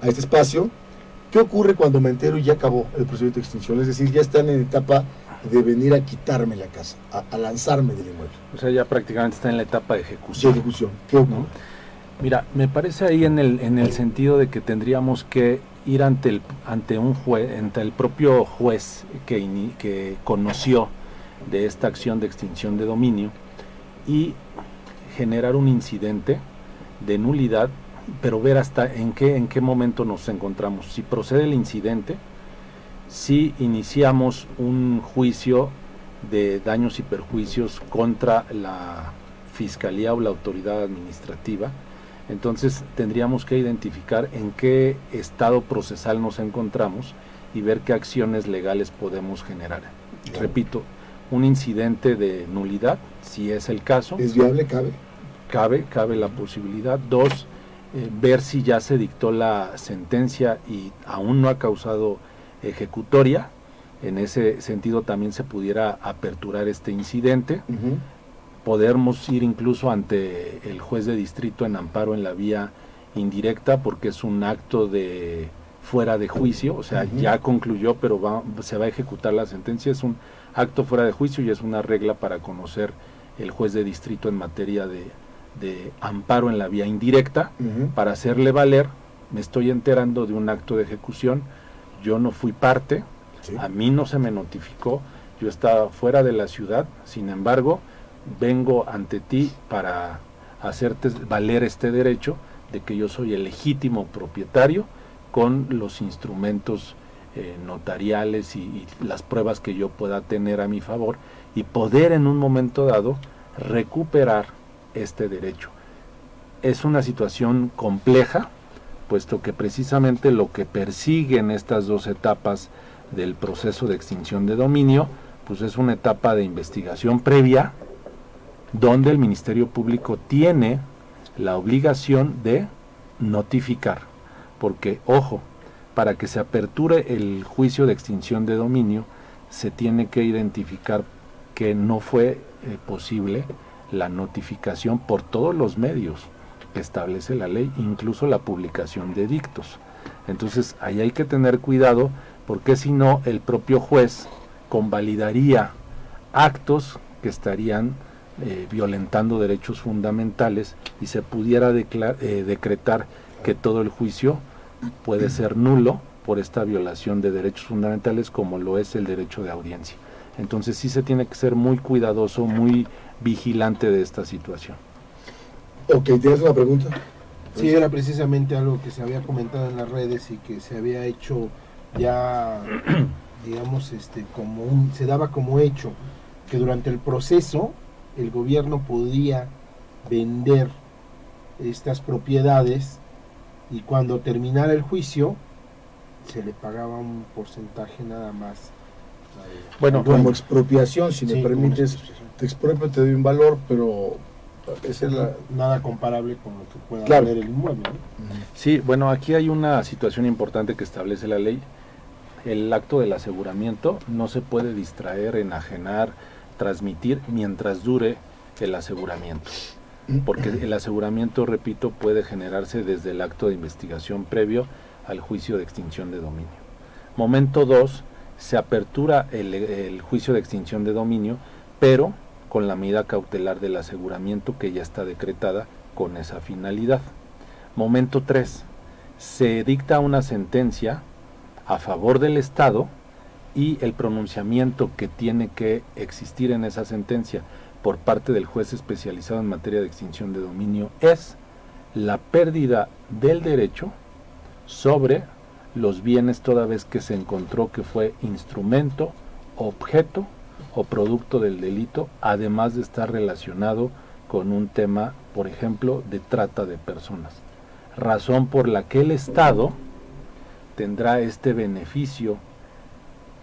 este espacio. ¿Qué ocurre cuando me entero y ya acabó el procedimiento de extinción? Es decir, ya están en etapa de venir a quitarme la casa, a lanzarme del inmueble. O sea, ya prácticamente está en la etapa de ejecución. De ejecución. ¿Qué ocurre? ¿No? Mira, me parece ahí en el sentido de que tendríamos que ir ante el propio juez que conoció de esta acción de extinción de dominio y generar un incidente de nulidad, pero ver hasta en qué momento nos encontramos. Si procede el incidente, si iniciamos un juicio de daños y perjuicios contra la Fiscalía o la autoridad administrativa, entonces tendríamos que identificar en qué estado procesal nos encontramos y ver qué acciones legales podemos generar. Claro. Repito, un incidente de nulidad, si es el caso. ¿Es viable? Cabe la posibilidad. 2, ver si ya se dictó la sentencia y aún no ha causado ejecutoria. En ese sentido también se pudiera aperturar este incidente. Podemos ir incluso ante el juez de distrito en amparo en la vía indirecta, porque es un acto de fuera de juicio, o sea, ya concluyó, pero se va a ejecutar la sentencia. Es un acto fuera de juicio y es una regla para conocer el juez de distrito en materia de amparo en la vía indirecta. Para hacerle valer, me estoy enterando de un acto de ejecución, yo no fui parte, a mí no se me notificó, yo estaba fuera de la ciudad, sin embargo, vengo ante ti para hacerte valer este derecho de que yo soy el legítimo propietario con los instrumentos notariales y las pruebas que yo pueda tener a mi favor y poder en un momento dado recuperar este derecho. Es una situación compleja, puesto que precisamente lo que persiguen estas dos etapas del proceso de extinción de dominio, pues es una etapa de investigación previa, donde el Ministerio Público tiene la obligación de notificar, porque, ojo, para que se aperture el juicio de extinción de dominio, se tiene que identificar que no fue posible la notificación por todos los medios que establece la ley, incluso la publicación de edictos. Entonces, ahí hay que tener cuidado, porque si no, el propio juez convalidaría actos que estarían violentando derechos fundamentales y se pudiera decretar que todo el juicio puede ser nulo por esta violación de derechos fundamentales, como lo es el derecho de audiencia. Entonces sí se tiene que ser muy cuidadoso, muy vigilante de esta situación. Ok, ¿tienes una pregunta? Sí, era precisamente algo que se había comentado en las redes y que se había hecho ya, digamos, se daba como hecho que durante el proceso el gobierno podía vender estas propiedades y cuando terminara el juicio se le pagaba un porcentaje nada más. Bueno, como expropiación, si Sí, me permites, te expropio, te doy un valor, pero esa es la... nada comparable con lo que pueda Claro. valer el inmueble, ¿no? sí, bueno, aquí hay una situación importante que establece la ley. El acto del aseguramiento no se puede distraer, enajenar, transmitir mientras dure el aseguramiento, porque el aseguramiento, repito, puede generarse desde el acto de investigación previo al juicio de extinción de dominio. Momento 2, se apertura el juicio de extinción de dominio, pero con la medida cautelar del aseguramiento que ya está decretada con esa finalidad. Momento 3, se dicta una sentencia a favor del Estado y el pronunciamiento que tiene que existir en esa sentencia por parte del juez especializado en materia de extinción de dominio es la pérdida del derecho sobre los bienes toda vez que se encontró que fue instrumento, objeto o producto del delito, además de estar relacionado con un tema, por ejemplo, de trata de personas. Razón por la que el Estado tendrá este beneficio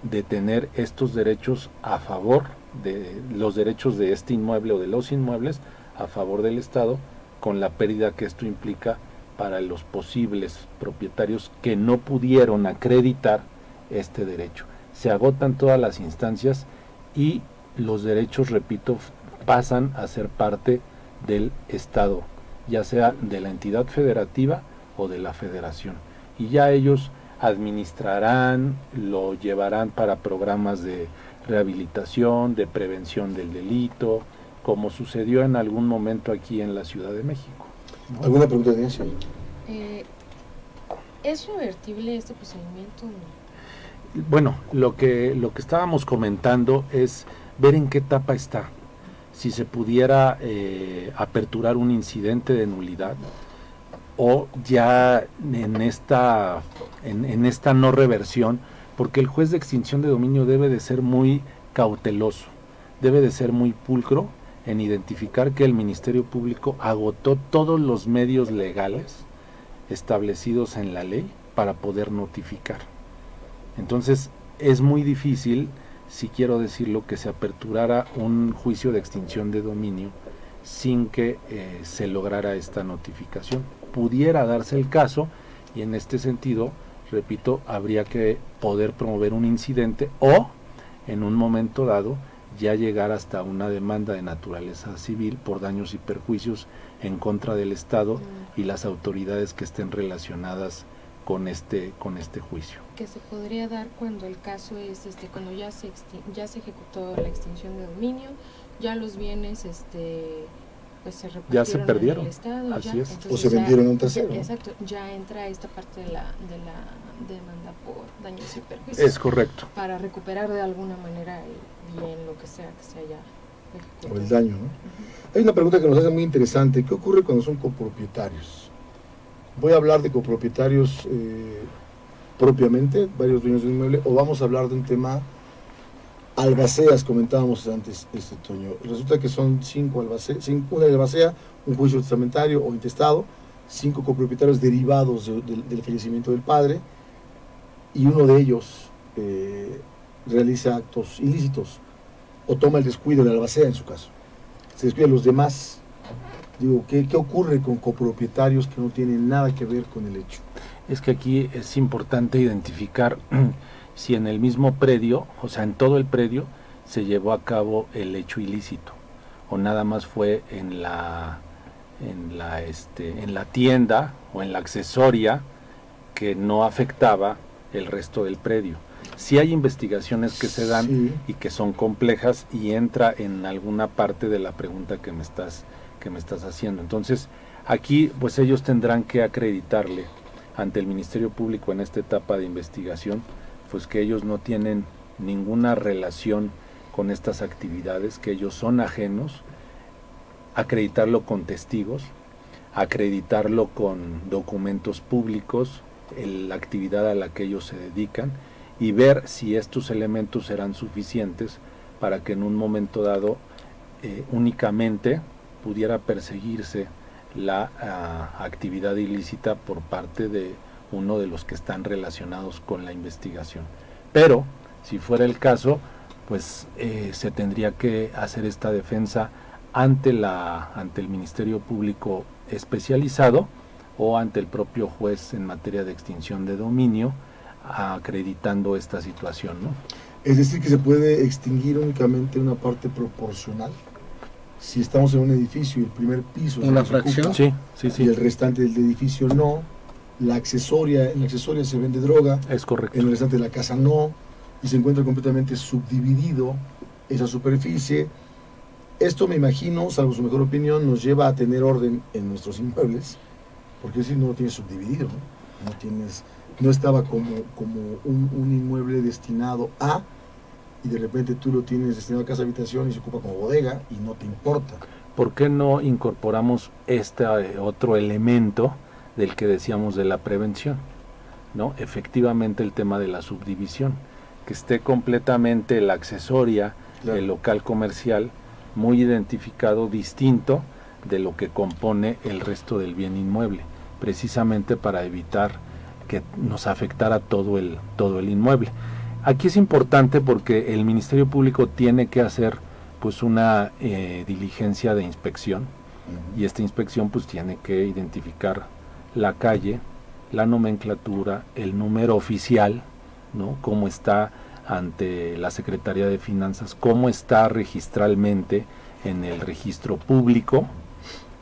de tener estos derechos a favor de los derechos de este inmueble o de los inmuebles a favor del Estado, con la pérdida que esto implica para los posibles propietarios que no pudieron acreditar este derecho. Se agotan todas las instancias y los derechos, repito, pasan a ser parte del Estado, ya sea de la entidad federativa o de la federación. Y ya ellos administrarán, lo llevarán para programas de rehabilitación, de prevención del delito, como sucedió en algún momento aquí en la Ciudad de México. ¿Alguna pregunta de Nancy? ¿Es revertible este procedimiento? Bueno, lo que estábamos comentando es ver en qué etapa está. Si se pudiera aperturar un incidente de nulidad, o ya en esta no reversión, porque el juez de extinción de dominio debe de ser muy cauteloso, debe de ser muy pulcro en identificar que el Ministerio Público agotó todos los medios legales establecidos en la ley para poder notificar. Entonces es muy difícil, si quiero decirlo, que se aperturara un juicio de extinción de dominio sin que se lograra esta notificación. Pudiera darse el caso, y en este sentido, repito, habría que poder promover un incidente o, en un momento dado, ya llegar hasta una demanda de naturaleza civil por daños y perjuicios en contra del Estado y las autoridades que estén relacionadas con este juicio. Que se podría dar cuando el caso es cuando ya se ejecutó la extinción de dominio, ya los bienes pues se repartieron Ya se perdieron, en el Estado, así ya, es. entonces O se vendieron a un tercero. Exacto, ya entra esta parte de la demanda por daños y perjuicios. Es correcto. Para recuperar de alguna manera el bien, lo que sea que se haya ejecutado. O el daño, ¿no? Hay una pregunta que nos hace muy interesante. ¿Qué ocurre cuando son copropietarios? Voy a hablar de copropietarios propiamente, varios dueños de un inmueble, o vamos a hablar de un tema albaceas, comentábamos antes, Toño. Resulta que son 5 albaceas, una albacea, un juicio testamentario o intestado, 5 copropietarios derivados del fallecimiento del padre, y uno de ellos realiza actos ilícitos o toma el descuido de la albacea en su caso. Se descuida a los demás. Digo, ¿qué ocurre con copropietarios que no tienen nada que ver con el hecho? Es que aquí es importante identificar si en el mismo predio, o sea, en todo el predio, se llevó a cabo el hecho ilícito, o nada más fue en la tienda o en la accesoria que no afectaba el resto del predio. Sí hay investigaciones que se dan Sí. y que son complejas y entra en alguna parte de la pregunta que me estás haciendo. Entonces, aquí pues ellos tendrán que acreditarle ante el Ministerio Público en esta etapa de investigación, pues que ellos no tienen ninguna relación con estas actividades, que ellos son ajenos, acreditarlo con testigos, acreditarlo con documentos públicos, la actividad a la que ellos se dedican, y ver si estos elementos serán suficientes para que en un momento dado únicamente pudiera perseguirse la actividad ilícita por parte de uno de los que están relacionados con la investigación. Pero, si fuera el caso, pues se tendría que hacer esta defensa ante el Ministerio Público especializado o ante el propio juez en materia de extinción de dominio, acreditando esta situación, ¿no? Es decir, que se puede extinguir únicamente una parte proporcional. Si estamos en un edificio y el primer piso ¿Una se desocupa, fracción? Sí, y el restante del edificio no, en la accesoria se vende droga, es correcto. en el restante de la casa no, y se encuentra completamente subdividido esa superficie. Esto, me imagino, salvo su mejor opinión, nos lleva a tener orden en nuestros inmuebles, porque si no lo tienes subdividido, no estaba como un inmueble destinado a, y de repente tú lo tienes destinado a casa habitación y se ocupa como bodega y no te importa. ¿Por qué no incorporamos este otro elemento del que decíamos de la prevención? ¿No? Efectivamente, el tema de la subdivisión, que esté completamente la accesoria, Claro. el local comercial, muy identificado, distinto de lo que compone el resto del bien inmueble, precisamente para evitar que nos afectara todo el inmueble. Aquí es importante porque el Ministerio Público tiene que hacer pues una diligencia de inspección, y esta inspección pues tiene que identificar la calle, la nomenclatura, el número oficial, ¿no? Cómo está ante la Secretaría de Finanzas, cómo está registralmente en el registro público,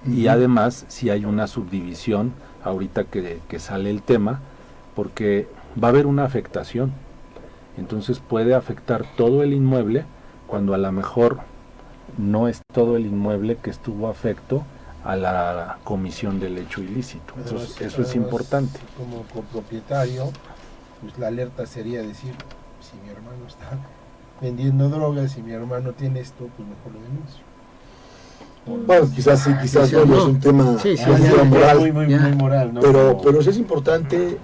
y además si hay una subdivisión, ahorita que sale el tema, porque va a haber una afectación. Entonces puede afectar todo el inmueble, cuando a lo mejor no es todo el inmueble que estuvo afecto a la comisión del hecho ilícito. Entonces, eso es importante. Como copropietario, pues la alerta sería decir, si mi hermano está vendiendo drogas, si mi hermano tiene esto, pues mejor lo denuncio. Bueno, quizás sí, quizás Sí, no, no. es un tema Sí, sí, más ya, moral, Muy Ya. moral, ¿no? pero sí es importante,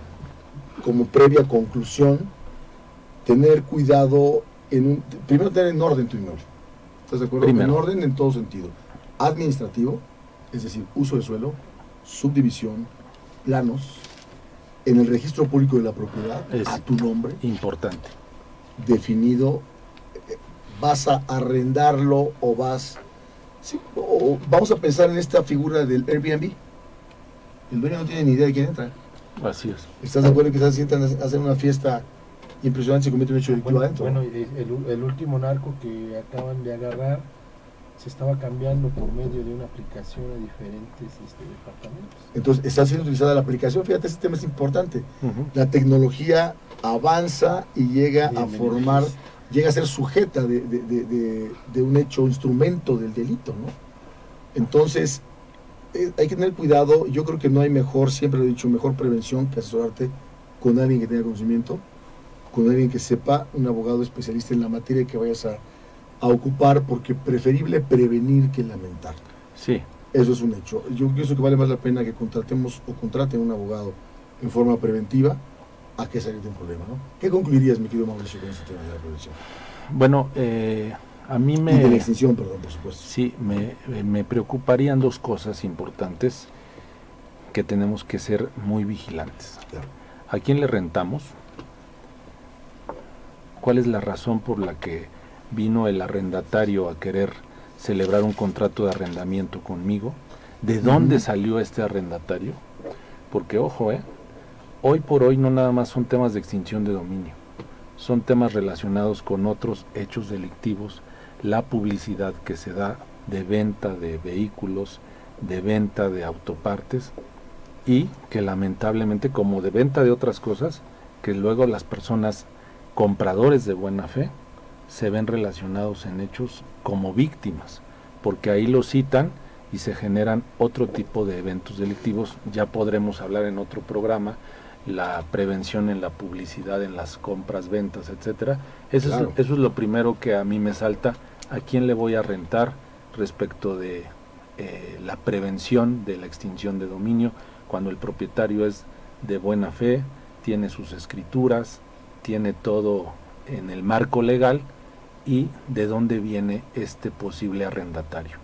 como previa conclusión, tener cuidado, primero tener en orden tu inmueble. ¿Estás de acuerdo? Primero. En orden en todo sentido. Administrativo, es decir, uso de suelo, subdivisión, planos, en el registro público de la propiedad, Es a tu nombre, importante. definido, vas a arrendarlo o o vamos a pensar en esta figura del Airbnb. El dueño no tiene ni idea de quién entra. Así es. ¿Estás de acuerdo que se sientan a hacer una fiesta impresionante y se comete un hecho delictivo Bueno, adentro? el último narco que acaban de agarrar, se estaba cambiando por medio de una aplicación a diferentes departamentos. Entonces, está siendo utilizada la aplicación. Fíjate, ese tema es importante. Ujú. La tecnología avanza y llega a Bien, formar, beneficios. llega a ser sujeta de un hecho, instrumento del delito, ¿no? Entonces, hay que tener cuidado. Yo creo que no hay mejor, siempre lo he dicho, mejor prevención que asesorarte con alguien que tenga conocimiento, con alguien que sepa, un abogado especialista en la materia que vayas a ocupar, porque preferible prevenir que lamentar. Sí, Eso es un hecho. Yo pienso que vale más la pena que contratemos o contraten un abogado en forma preventiva a que salir de un problema, ¿no? ¿Qué concluirías, mi querido Mauricio, con este tema de la prevención? bueno, a mí Y de la me... extinción, perdón, por supuesto. Sí, me preocuparían dos cosas importantes que tenemos que ser muy vigilantes. Claro. ¿A quién le rentamos? ¿Cuál es la razón por la que vino el arrendatario a querer celebrar un contrato de arrendamiento conmigo? ¿De dónde salió este arrendatario? Porque, ojo, hoy por hoy no nada más son temas de extinción de dominio, son temas relacionados con otros hechos delictivos, la publicidad que se da de venta de vehículos, de venta de autopartes, y que lamentablemente, como de venta de otras cosas, que luego las personas compradores de buena fe se ven relacionados en hechos como víctimas, porque ahí lo citan y se generan otro tipo de eventos delictivos. Ya podremos hablar en otro programa, la prevención en la publicidad, en las compras, ventas, etcétera. Eso, Claro. eso es lo primero que a mí me salta. ¿A quién le voy a rentar respecto de la prevención de la extinción de dominio, cuando el propietario es de buena fe, tiene sus escrituras, tiene todo en el marco legal, y de dónde viene este posible arrendatario?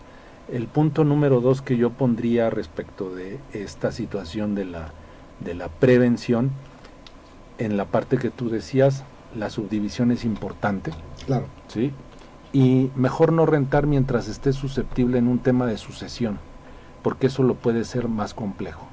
El punto número 2 que yo pondría respecto de esta situación de la prevención, en la parte que tú decías, la subdivisión es importante, Claro. ¿sí? Y mejor no rentar mientras esté susceptible en un tema de sucesión, porque eso lo puede ser más complejo,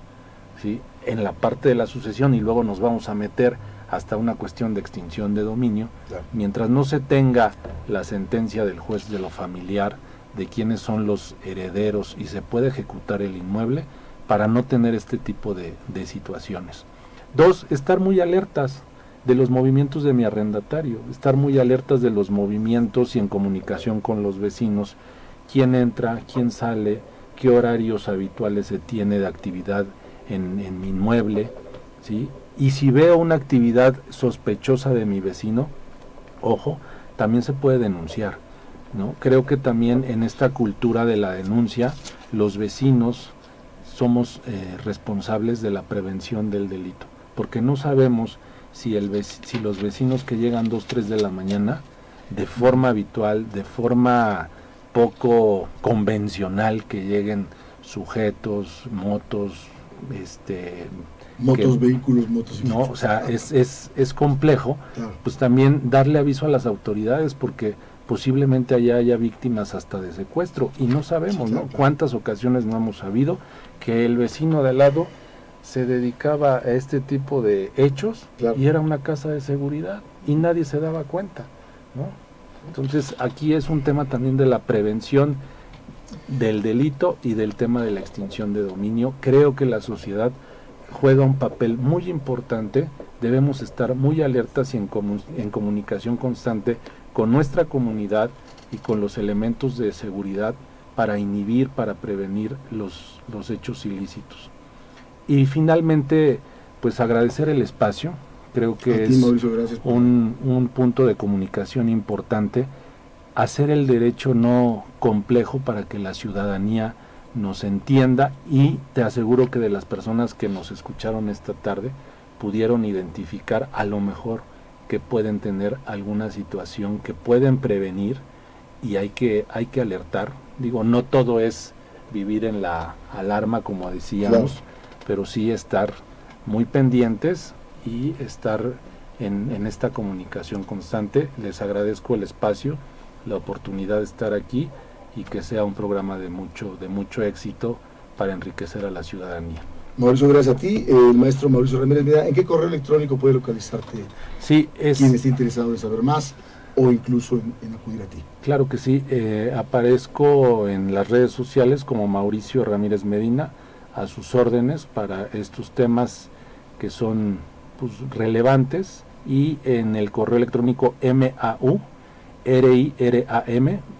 ¿sí? En la parte de la sucesión, y luego nos vamos a meter hasta una cuestión de extinción de dominio, Claro. mientras no se tenga la sentencia del juez de lo familiar, de quiénes son los herederos, y se puede ejecutar el inmueble, para no tener este tipo de situaciones. 2, estar muy alertas de los movimientos de mi arrendatario, estar muy alertas de los movimientos y en comunicación con los vecinos, quién entra, quién sale, qué horarios habituales se tiene de actividad en mi inmueble, ¿sí? Y si veo una actividad sospechosa de mi vecino, ojo, también se puede denunciar, ¿no? Creo que también en esta cultura de la denuncia, los vecinos somos responsables de la prevención del delito, porque no sabemos si los vecinos que llegan 2, 3 de la mañana, de forma habitual, de forma poco convencional, que lleguen sujetos, motos, Motos, que- vehículos, motos. no, o sea, es complejo, Claro. pues también darle aviso a las autoridades, porque posiblemente allá haya víctimas hasta de secuestro, y no sabemos, Sí, claro, ¿no? claro. Cuántas ocasiones no hemos sabido que el vecino de al lado se dedicaba a este tipo de hechos, Claro. y era una casa de seguridad y nadie se daba cuenta, ¿no? Entonces aquí es un tema también de la prevención del delito y del tema de la extinción de dominio. Creo que la sociedad juega un papel muy importante, debemos estar muy alertas y en comunicación constante con nuestra comunidad y con los elementos de seguridad para inhibir, para prevenir los hechos ilícitos. Y finalmente, pues agradecer el espacio, creo que A ti, es Mauricio, gracias por- un punto de comunicación importante, hacer el derecho no complejo para que la ciudadanía nos entienda, y te aseguro que de las personas que nos escucharon esta tarde pudieron identificar a lo mejor que pueden tener alguna situación que pueden prevenir, y hay que alertar. Digo, no todo es vivir en la alarma, como decíamos, Claro. pero sí estar muy pendientes y estar en esta comunicación constante. Les agradezco el espacio, la oportunidad de estar aquí, y que sea un programa de mucho éxito para enriquecer a la ciudadanía. Mauricio, gracias a ti. El maestro Mauricio Ramírez, mira, ¿en qué correo electrónico puede localizarte Sí, es quien esté interesado en saber más? o incluso en acudir a ti. Claro que sí, aparezco en las redes sociales como Mauricio Ramírez Medina, a sus órdenes para estos temas que son pues, relevantes, y en el correo electrónico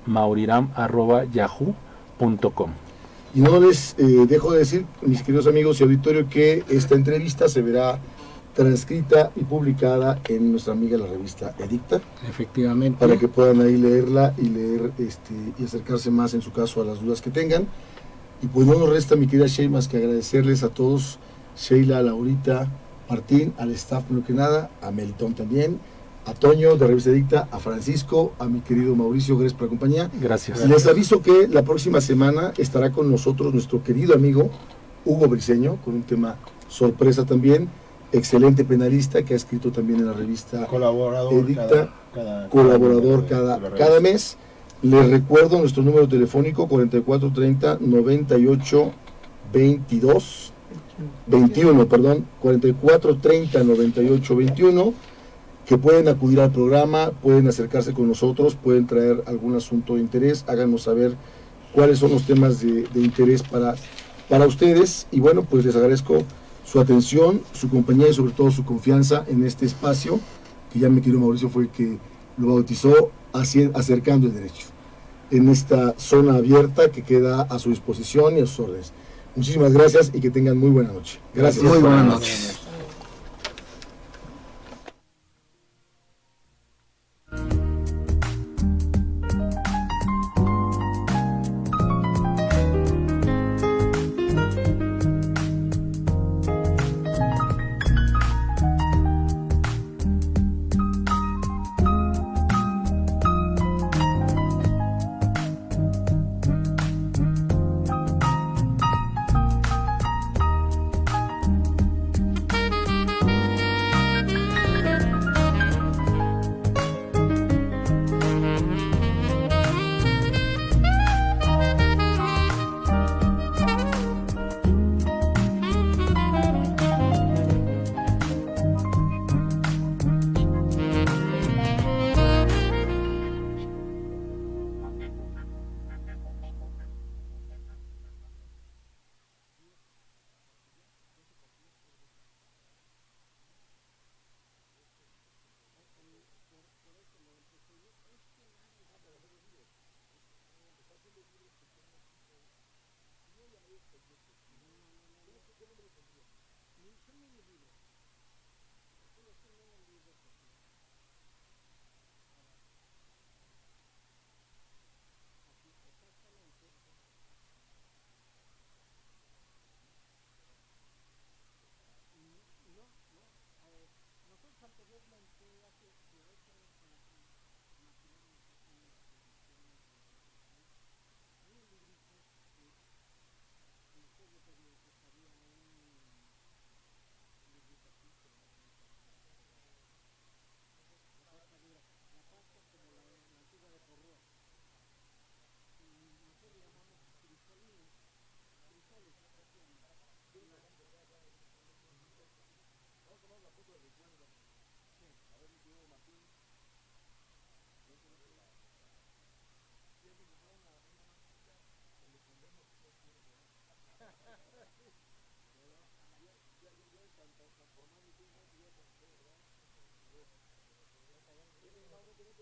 mauriram@yahoo.com. Y no les dejo de decir, mis queridos amigos y auditorio, que esta entrevista se verá transcrita y publicada en nuestra amiga la revista Edicta, Efectivamente. para que puedan ahí leerla y leer y acercarse más en su caso a las dudas que tengan. Y pues no nos resta, mi querida Sheila, más que agradecerles a todos, Sheila, a Laurita, Martín, al staff, no que nada, a Melitón también, a Toño de Revista Edicta, a Francisco, a mi querido Mauricio, gracias por la compañía. Gracias. Les aviso que la próxima semana estará con nosotros nuestro querido amigo Hugo Briceño, con un tema sorpresa también, excelente penalista que ha escrito también en la revista Colaborador Edicta, cada cada mes. Les recuerdo nuestro número telefónico 4430-9821, que pueden acudir al programa, pueden acercarse con nosotros, pueden traer algún asunto de interés, háganos saber cuáles son los temas de interés para ustedes, y bueno, pues les agradezco su atención, su compañía y sobre todo su confianza en este espacio, que ya mi querido Mauricio fue el que lo bautizó, acercando el derecho, en esta zona abierta que queda a su disposición y a sus órdenes. Muchísimas gracias y que tengan muy buena noche. Gracias. Muy buenas noches.